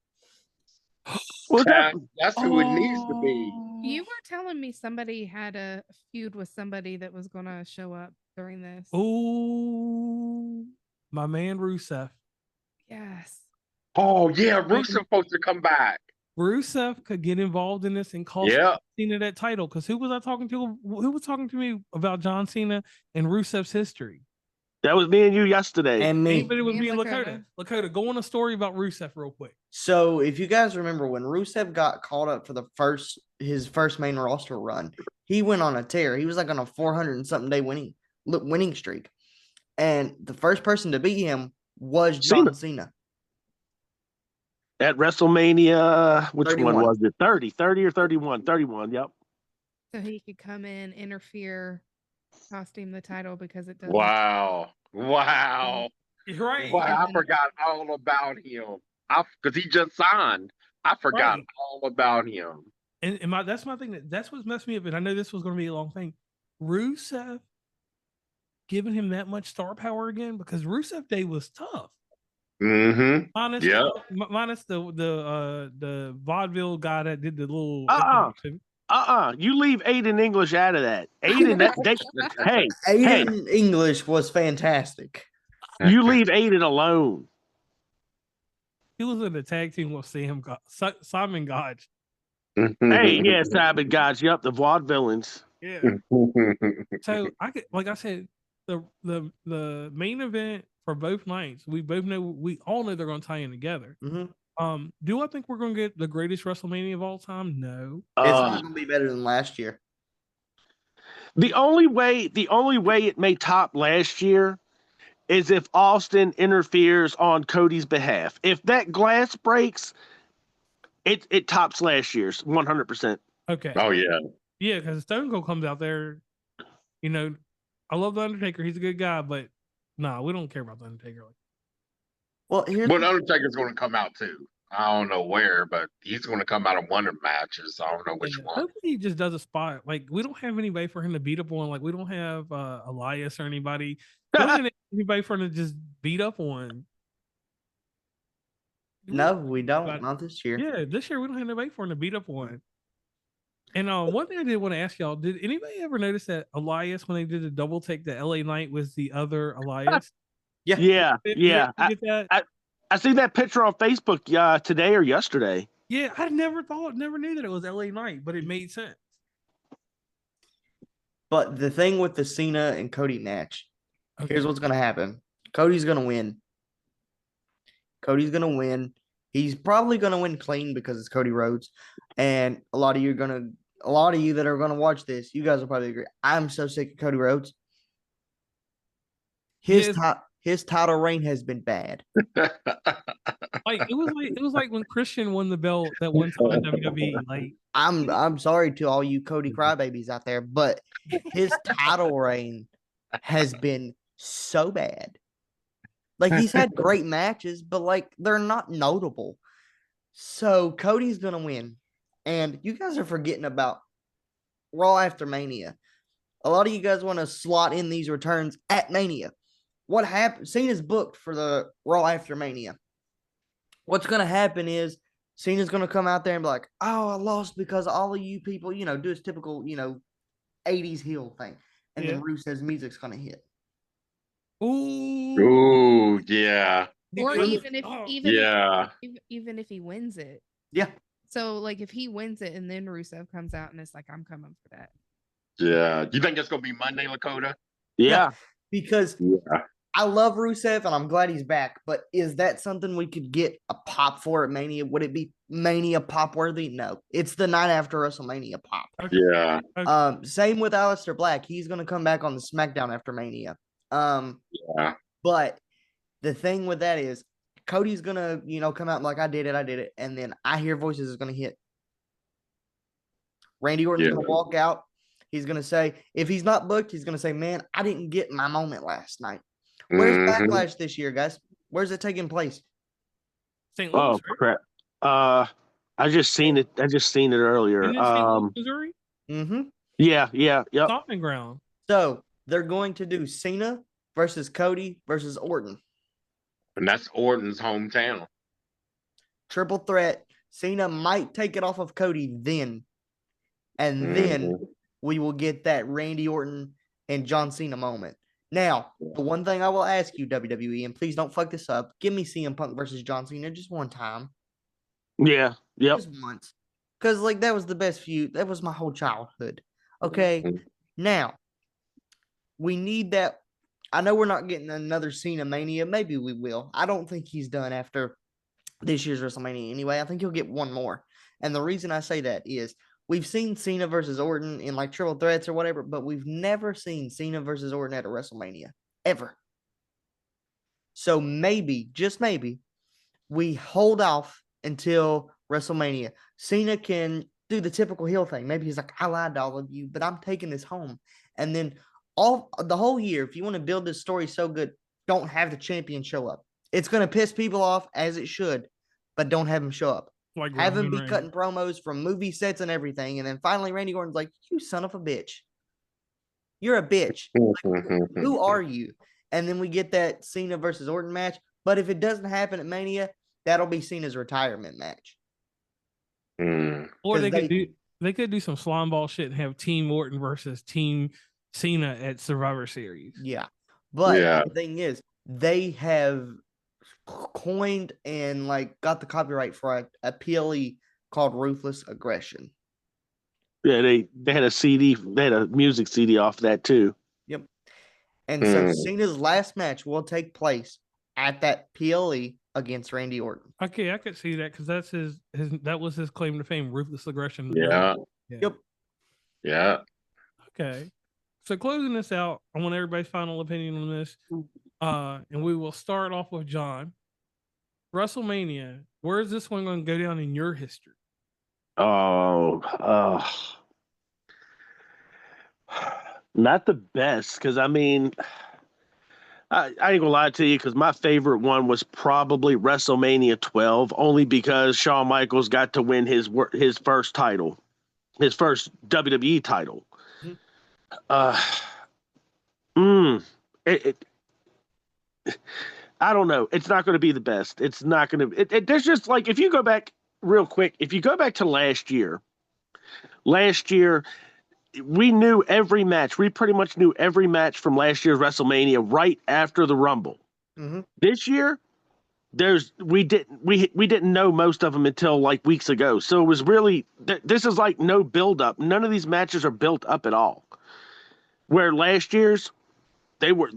well, That's who it needs to be. You were telling me somebody had a feud with somebody that was going to show up during this. Oh, my man Rusev. Yes. Oh yeah, Rusev's supposed to come back. Rusev could get involved in this and cost Yeah. Cena that title. Because who was I talking to? Who was talking to me about John Cena and Rusev's history? that was me and you yesterday. And me. Anybody would Me be and Lakota. Lakota, go on a story about Rusev real quick. So if you guys remember when Rusev got called up for his first main roster run, he went on a tear. He was like on a 400 and something day winning streak. And the first person to beat him was John Cena. At WrestleMania, which 31. one was it? 30 or 31? 31, yep. So he could come in, interfere, cost him the title because it doesn't. Wow. You're right. Wow, I forgot all about him. Because he just signed. I forgot all about him. And that's my thing. That's what's messed me up. And I know this was going to be a long thing. Rusev giving him that much star power again, because Rusev Day was tough. Mm-hmm. Minus the vaudeville guy that did the little. You leave Aiden English out of that. Aiden, Aiden English was fantastic. You leave Aiden alone. He was in the tag team with Simon Gotch. Hey, yeah, Simon Gotch. Yep, the vaudevillains. Yeah. So like I said, the main event for both nights, we all know they're going to tie in together. Mm-hmm. Do I think we're going to get the greatest WrestleMania of all time? No. It's not going to be better than last year. The only way it may top last year is if Austin interferes on Cody's behalf. If that glass breaks, it tops last year's 100%. Okay. Oh yeah. Yeah, because Stone Cold comes out there. You know, I love the Undertaker. He's a good guy, but we don't care about the Undertaker. Well, Undertaker's going to come out too. I don't know where, but he's going to come out of one of the matches. I don't know which one. Hopefully he just does a spot. Like, we don't have anybody for him to beat up on. Like, we don't have Elias or anybody. We don't have anybody for him to just beat up on. No, we don't. Not this year. Yeah, this year we don't have anybody for him to beat up on. And one thing I did want to ask y'all, did anybody ever notice that Elias, when they did the double take, the LA Knight was the other Elias? Yeah. Did you get that? I see that picture on Facebook today or yesterday. Yeah, I never knew that it was LA Knight, but it made sense. But the thing with the Cena and Cody match, here's what's going to happen. Cody's going to win. He's probably going to win clean because it's Cody Rhodes. And a lot of you that are going to watch this, you guys will probably agree. I'm so sick of Cody Rhodes. His title reign has been bad. It was like when Christian won the belt that one time in WWE. Like, I'm sorry to all you Cody crybabies out there, but his title reign has been so bad. Like, he's had great matches, but like they're not notable. So Cody's gonna win. And you guys are forgetting about Raw after Mania. A lot of you guys want to slot in these returns at Mania. What happened? Cena's booked for the Raw after Mania. What's going to happen is Cena's going to come out there and be like, oh, I lost because all of you people, do his typical, 80s heel thing. And then Rusev's music's going to hit. Ooh, yeah. Or even if he wins it. Yeah. So, like, if he wins it and then Rusev comes out and it's like, I'm coming for that. Yeah. You think it's going to be Monday, Lakota? Yeah. Because I love Rusev and I'm glad he's back, but is that something we could get a pop for at Mania? Would it be Mania pop worthy? No. It's the night after WrestleMania pop. Yeah. Same with Aleister Black. He's going to come back on the SmackDown after Mania. But the thing with that is Cody's going to, come out like I did it. And then I Hear Voices is going to hit. Randy Orton's going to walk out. He's going to say, if he's not booked, he's going to say, man, I didn't get my moment last night. Where's Backlash this year, guys? Where's it taking place? St. Louis, crap. I just seen it earlier. Isn't it St. Louis, Missouri? Mm-hmm. Yeah, yep. Stomping ground. So they're going to do Cena versus Cody versus Orton. And that's Orton's hometown. Triple threat. Cena might take it off of Cody then. And then we will get that Randy Orton and John Cena moment. Now, the one thing I will ask you, WWE, and please don't fuck this up, give me CM Punk versus John Cena just one time. Yeah, yep. Just once. Because, like, that was the best feud. That was my whole childhood. Okay? Now, we need that. I know we're not getting another Cena Mania. Maybe we will. I don't think he's done after this year's WrestleMania anyway. I think he'll get one more. And the reason I say that is we've seen Cena versus Orton in like triple threats or whatever, but we've never seen Cena versus Orton at a WrestleMania. Ever. So maybe, just maybe, we hold off until WrestleMania. Cena can do the typical heel thing. Maybe he's like, I lied to all of you, but I'm taking this home. And then the whole year, if you want to build this story so good, don't have the champion show up. It's going to piss people off, as it should, but don't have him show up. Like have him Roman be Reigns. cutting promos from movie sets and everything. And then finally Randy Orton's like, you son of a bitch. You're a bitch. Like, who are you? And then we get that Cena versus Orton match. But if it doesn't happen at Mania, that'll be Cena's retirement match. Or they could do some slime ball shit and have Team Orton versus Team Cena at Survivor Series. Yeah. But the thing is, they have coined and like got the copyright for a PLE called Ruthless Aggression. Yeah, they had a CD, they had a music CD off that too. Yep. And so Cena's last match will take place at that PLE against Randy Orton. Okay, I could see that because that's his that was his claim to fame, Ruthless Aggression. Yeah. Yep. Yeah. Okay. So closing this out, I want everybody's final opinion on this. And we will start off with John. WrestleMania, where is this one going to go down in your history? Not the best, because I mean, I ain't gonna lie to you, because my favorite one was probably WrestleMania 12, only because Shawn Michaels got to win his first title, his first WWE title. I don't know. It's not going to be the best. It's not going to. There's just like, if you go back real quick, if you go back to last year, we knew every match. We pretty much knew every match from last year's WrestleMania right after the Rumble. This year, we didn't know most of them until like weeks ago. So it was really, this is like no build up. None of these matches are built up at all. Where last year's, they were.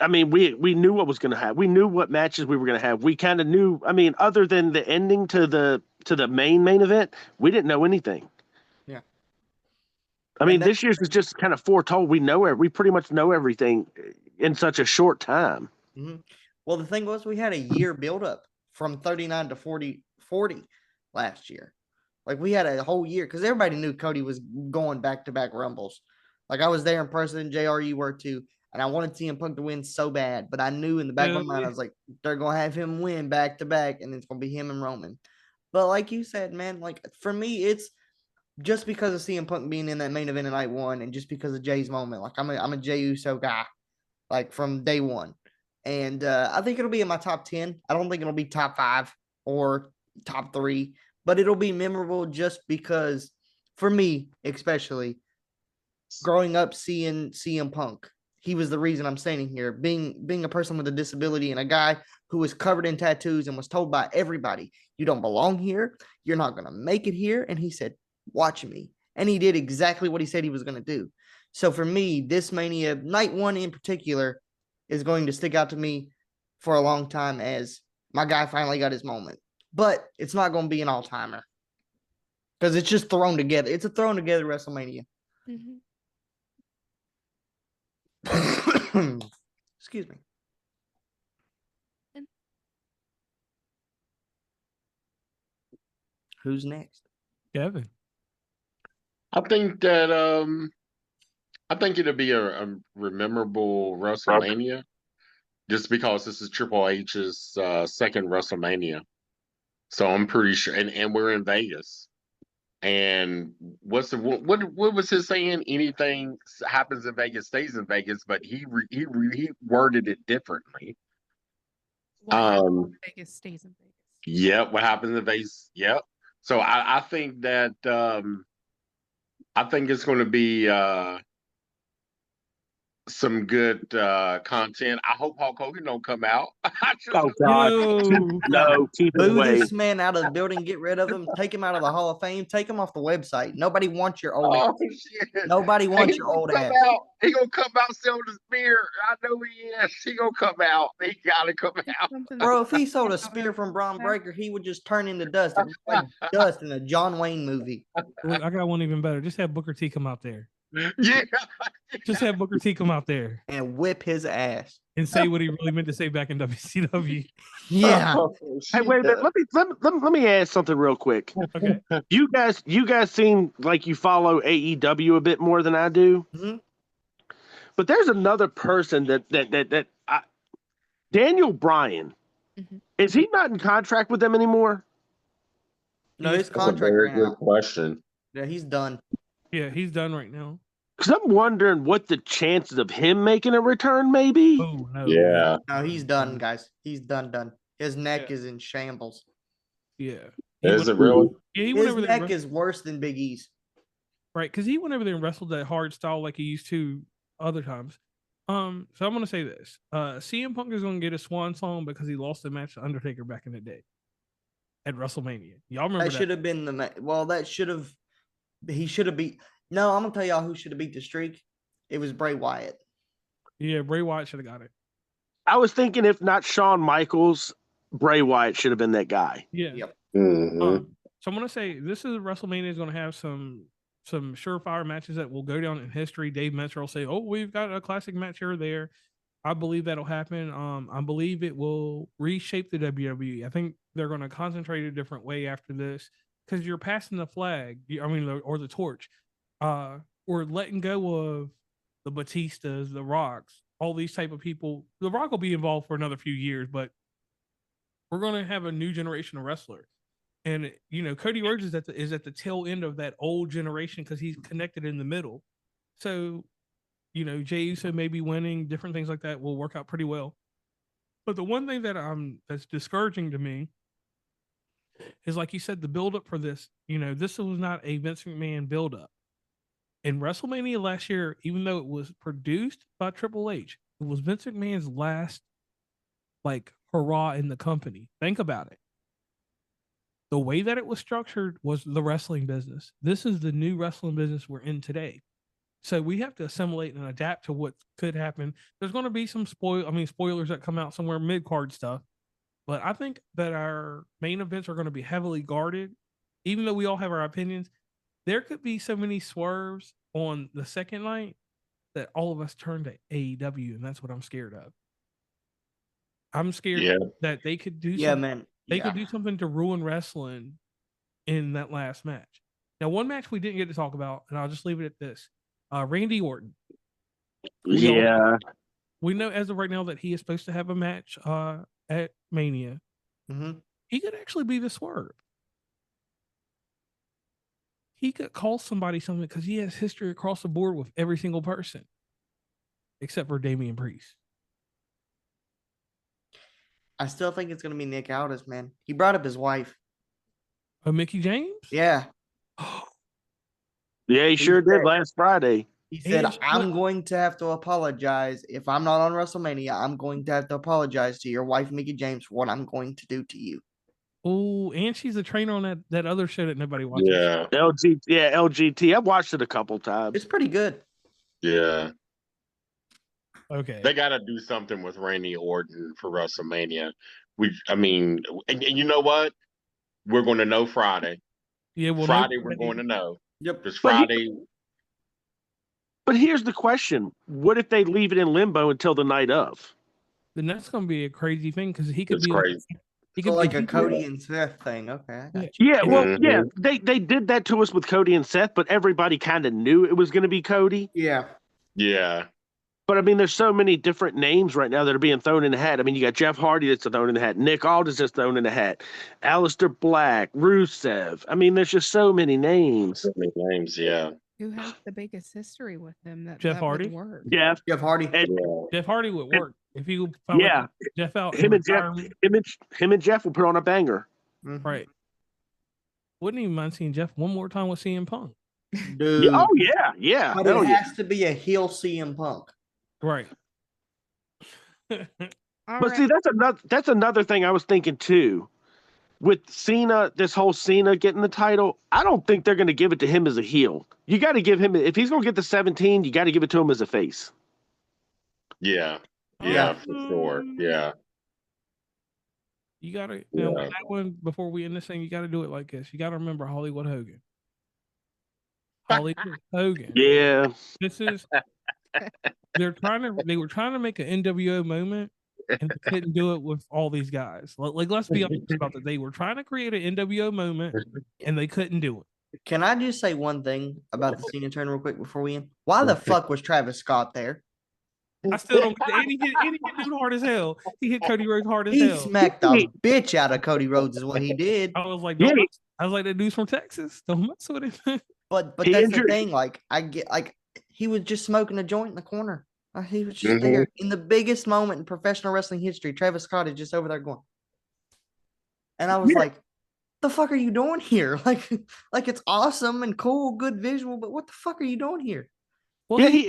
I mean, we knew what was going to happen. We knew what matches we were going to have. We kind of knew. I mean, other than the ending to the main event, we didn't know anything. Yeah. I mean, this year's was just kind of foretold. We pretty much know everything in such a short time. Well, the thing was, we had a year buildup from 39 to 40 last year. Like, we had a whole year because everybody knew Cody was going back-to-back Rumbles. Like, I was there in person, JR, you were too, and I wanted CM Punk to win so bad, but I knew in the back of my mind, I was like, they're going to have him win back-to-back, and it's going to be him and Roman. But like you said, man, like, for me, it's just because of CM Punk being in that main event in night one and just because of Jay's moment. Like, I'm a Jey Uso guy, like, from day one. And I think it'll be in my top 10. I don't think it'll be top 5 or top 3, but it'll be memorable just because, for me especially, growing up seeing CM Punk, he was the reason I'm standing here. Being a person with a disability and a guy who was covered in tattoos and was told by everybody, you don't belong here. You're not going to make it here. And he said, watch me. And he did exactly what he said he was going to do. So for me, this Mania, night one in particular, is going to stick out to me for a long time as my guy finally got his moment. But it's not going to be an all-timer because it's just thrown together. It's a thrown together WrestleMania. Excuse me. Who's next? Kevin. I think that I think it'll be a memorable WrestleMania, just because this is Triple H's second WrestleMania. So I'm pretty sure, and we're in Vegas, And what was his saying? Anything happens in Vegas stays in Vegas, but he worded it differently. What happens in Vegas stays in Vegas. Yep, what happens in Vegas? Yep. So I think that I think it's going to be some good content. I hope Hulk Hogan don't come out. Oh God, no! Keep it Boo away. this man out of the building. Get rid of him. Take him out of the Hall of Fame. Take him off the website. Nobody wants your old ass. Shit. Nobody wants your old ass. He gonna come out selling the spear. I know he is. He gonna come out. He gotta come out. Bro, if he sold a spear from Braun Breaker, he would just turn into dust. It was like dust in a John Wayne movie. Look, I got one even better. Just have Booker T come out there. Yeah. Just have Booker T come out there and whip his ass and say what he really meant to say back in WCW. Yeah. Hey, wait a minute. Let me ask something real quick. Okay. You guys seem like you follow AEW a bit more than I do. Mm-hmm. But there's another person that Daniel Bryan. Mm-hmm. Is he not in contract with them anymore? No, his That's a contract very ran good out. question. Yeah, he's done. Yeah, he's done right now. Because I'm wondering what the chances of him making a return may be. Oh no. Yeah. No, he's done, guys. He's done. His neck is in shambles. Yeah. Is it really? Yeah, he went His over there. neck is worse than Big E's. Right, because he went over there and wrestled that hard style like he used to other times. So I'm gonna say this: CM Punk is gonna get a swan song because he lost the match to Undertaker back in the day at WrestleMania. Y'all remember That should have been the well. That should have. He should have beat. No, I'm gonna tell y'all who should have beat the streak. It was Bray Wyatt. Yeah, Bray Wyatt should have got it. I was thinking if not Shawn Michaels, Bray Wyatt should have been that guy. Yeah. Yep. Mm-hmm. So I'm gonna say this is WrestleMania is gonna have some surefire matches that will go down in history. Dave Meltzer will say, "Oh, we've got a classic match here or there." I believe that'll happen. I believe it will reshape the WWE. I think they're going to concentrate a different way after this because you're passing the flag. Or the torch. We're letting go of the Batistas, the Rocks, all these type of people. The Rock will be involved for another few years, but we're going to have a new generation of wrestlers. And, Cody Rhodes is at the tail end of that old generation because he's connected in the middle. So, Jey Uso may be winning, different things like that will work out pretty well. But the one thing that's discouraging to me is, like you said, the buildup for this. This was not a Vince McMahon buildup. In WrestleMania last year, even though it was produced by Triple H, it was Vince McMahon's last, hurrah in the company. Think about it. The way that it was structured was the wrestling business. This is the new wrestling business we're in today. So we have to assimilate and adapt to what could happen. There's going to be some spoilers that come out somewhere, mid-card stuff. But I think that our main events are going to be heavily guarded. Even though we all have our opinions, there could be so many swerves on the second night that all of us turn to AEW, and that's what I'm scared of. I'm scared that they could do something. They could do something to ruin wrestling in that last match. Now, one match we didn't get to talk about, and I'll just leave it at this. Randy Orton. We know as of right now that he is supposed to have a match at Mania. Mm-hmm. He could actually be the Swerve. He could call somebody something because he has history across the board with every single person, except for Damian Priest. I still think it's gonna be Nick Aldis, man. He brought up his wife. Oh, Mickey James? Yeah. Yeah, he sure did last Friday. He said, I'm going to have to apologize. If I'm not on WrestleMania, I'm going to have to apologize to your wife, Mickey James, for what I'm going to do to you. Oh, and she's a trainer on that other show that nobody watches. Yeah. LGT. I've watched it a couple times. It's pretty good. Yeah. Okay. They got to do something with Randy Orton for WrestleMania. And you know what? We're going to know Friday. Yeah, well, Friday we're going to know. Yep. Because Friday. But here's the question: what if they leave it in limbo until the night of? Then that's going to be a crazy thing because he could be crazy. He could like a Cody and Seth thing. Okay. I got you. Yeah. Well, yeah. They did that to us with Cody and Seth, but everybody kind of knew it was going to be Cody. Yeah. Yeah. But I mean, there's so many different names right now that are being thrown in the hat. I mean, you got Jeff Hardy that's thrown in the hat. Nick Aldis that's thrown in the hat. Aleister Black, Rusev. I mean, there's just so many names. So many names, yeah. Who has the biggest history with them that Jeff that would Hardy? work? Jeff Hardy. and, Yeah. Jeff Hardy would work if he would yeah, Jeff out him in and Jeff, retirement. him and Jeff will put on a banger. Right. Wouldn't even mind seeing Jeff one more time with CM Punk. Dude. Yeah, oh yeah. But Hell it yeah. has to be a heel CM Punk. Right. But see, that's another thing I was thinking too. With Cena, this whole Cena getting the title, I don't think they're going to give it to him as a heel. You got to give him, if he's going to get the 17, you got to give it to him as a face. Yeah. Yeah. Yeah, for sure. Yeah. You gotta Yeah. that one before we end this thing, you gotta do it like this. You gotta remember Hollywood Hogan. Hollywood Hogan. Yeah. This is they were trying to make an NWO moment and they couldn't do it with all these guys. Like let's be honest about that. They were trying to create an NWO moment and they couldn't do it. Can I just say one thing about the Cena turn real quick before we end? Why the fuck was Travis Scott there? I still don't and he hit dude hard as hell. He hit Cody Rhodes hard as He hell. smacked the bitch out of Cody Rhodes is what he did. I was like, Yeah. that dude's from Texas. Don't mess with him. But He that's injured- the thing. Like I get like he was just smoking a joint in the corner. He was just Mhm. there in the biggest moment in professional wrestling history. Travis Scott is just over there going. And I was Yeah. like, the fuck are you doing here? Like it's awesome and cool, good visual, but what the fuck are you doing here? Well, Yeah, he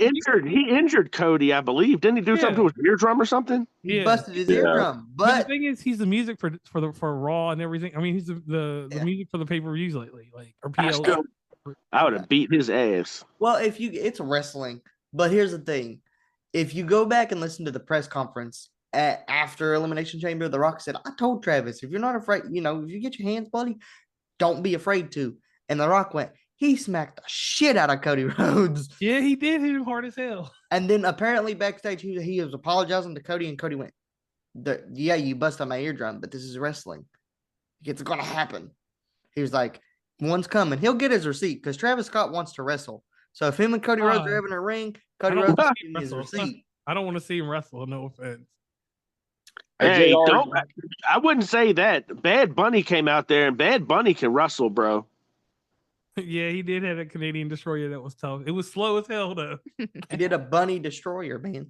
injured Cody, I believe. Didn't he do something to his eardrum or something? He Yeah. busted his Yeah. eardrum. But the But thing is, he's the music for Raw and everything. I mean, he's the Yeah. music for the pay per views lately, like or I PL. would have beat his ass. well, it's wrestling. But here's the thing. If you go back and listen to the press conference after Elimination Chamber, The Rock said, I told Travis, if you're not afraid, if you get your hands bloody, don't be afraid to. And The Rock went, he smacked the shit out of Cody Rhodes. Yeah, he did hit him hard as hell. And then apparently backstage, he was apologizing to Cody, and Cody went, yeah, you busted my eardrum, but this is wrestling. It's going to happen. He was like, one's coming. He'll get his receipt because Travis Scott wants to wrestle. So if him and Cody Rhodes are having a ring, Cody I don't Rhodes wanna is see him getting his wrestle. receipt. I don't want to see him wrestle. No offense. Hey, JR, don't. I wouldn't say that. Bad Bunny came out there, and Bad Bunny can wrestle, bro. Yeah, he did have a Canadian destroyer that was tough. It was slow as hell though. He did a bunny destroyer, man.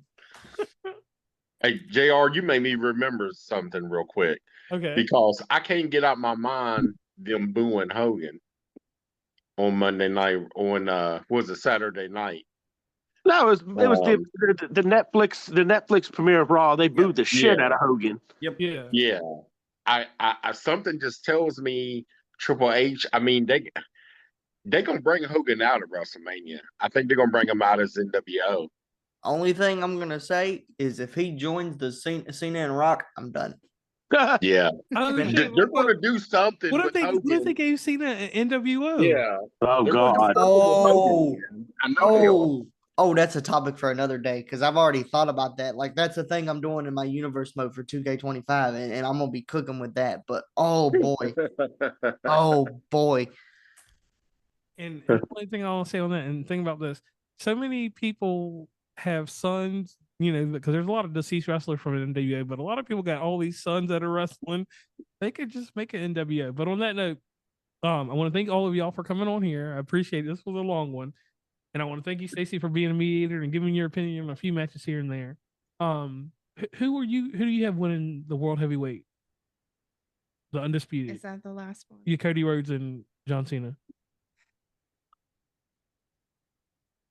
Hey, JR, you made me remember something real quick Okay. because I can't get out my mind them booing Hogan on Monday night was it Saturday night? No, it was the Netflix premiere of Raw. They booed the shit out of Hogan. Yeah. Yeah. I something just tells me Triple H, I mean, they're gonna bring Hogan out of WrestleMania. I think they're gonna bring him out as NWO. Only thing I'm going to say is if he joins the Cena and Rock, I'm done. Yeah. Oh, They're shit. They're gonna do something. What if with they Hogan. gave Cena an NWO? Yeah. Oh They're gonna do God. something with Hogan. I know they are. Oh, that's a topic for another day because I've already thought about that. Like, that's the thing I'm doing in my universe mode for 2K25, and I'm going to be cooking with that. But, oh, boy. Oh, boy. And the only thing I want to say on that, and think about this: so many people have sons, because there's a lot of deceased wrestlers from NWO, but a lot of people got all these sons that are wrestling. They could just make an NWO. But on that note, I want to thank all of y'all for coming on here. I appreciate it. This was a long one, and I want to thank you, Stacey, for being a mediator and giving your opinion on a few matches here and there. Who do you have winning the world heavyweight, the undisputed? Is that the last one? You, Cody Rhodes and John Cena.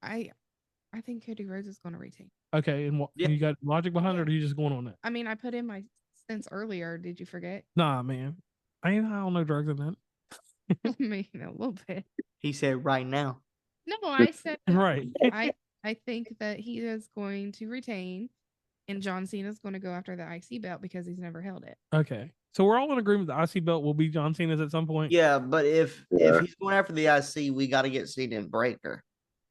I think Cody Rhodes is going to retain. Okay, and what Yeah. you got logic behind it, or are you just going on that? I mean, I put in my stents earlier. Did you forget? Nah, man, I ain't high on no drugs in that. I mean, a little bit. He said right now. No, I said Right. I think that he is going to retain, and John Cena is going to go after the IC belt because he's never held it. Okay, so we're all in agreement the IC belt will be John Cena's at some point. Yeah, but if Yeah. he's going after the IC, we got to get Cena and Breaker.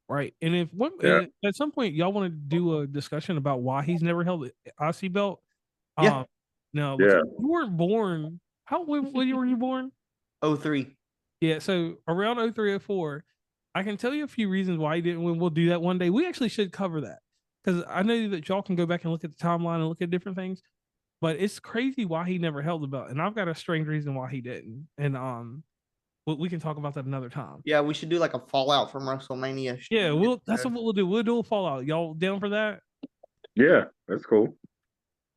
Right. And if Yeah. at some point y'all want to do a discussion about why he's never held the IC belt. Yeah. Now, Yeah. you weren't born. When were you born? 03. Yeah, so around 03, 04, I can tell you a few reasons why he didn't win. We'll do that one day. We actually should cover that because I know that y'all can go back and look at the timeline and look at different things, but it's crazy why he never held the belt, and I've got a strange reason why he didn't, and we can talk about that another time. Yeah, we should do like a fallout from WrestleMania. Yeah, that's what we'll do. We'll do a fallout. Y'all down for that? Yeah, that's cool.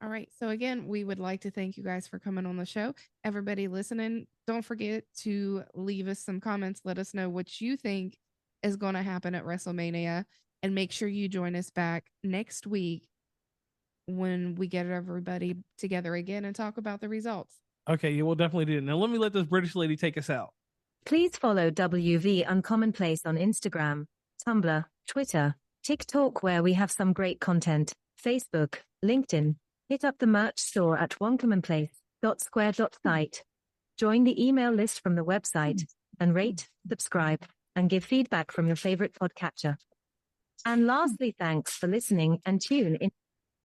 All right. So again, we would like to thank you guys for coming on the show. Everybody listening, don't forget to leave us some comments. Let us know what you think is going to happen at WrestleMania, and make sure you join us back next week when we get everybody together again and talk about the results. Okay, yeah, we'll definitely do it. Now let me let this British lady take us out. Please follow WV Uncommonplace on Instagram, Tumblr, Twitter, TikTok, where we have some great content, Facebook, LinkedIn. Hit up the merch store at oncommonplace.square.site. Join the email list from the website, and rate, subscribe, and give feedback from your favorite podcatcher. And lastly, thanks for listening, and tune in.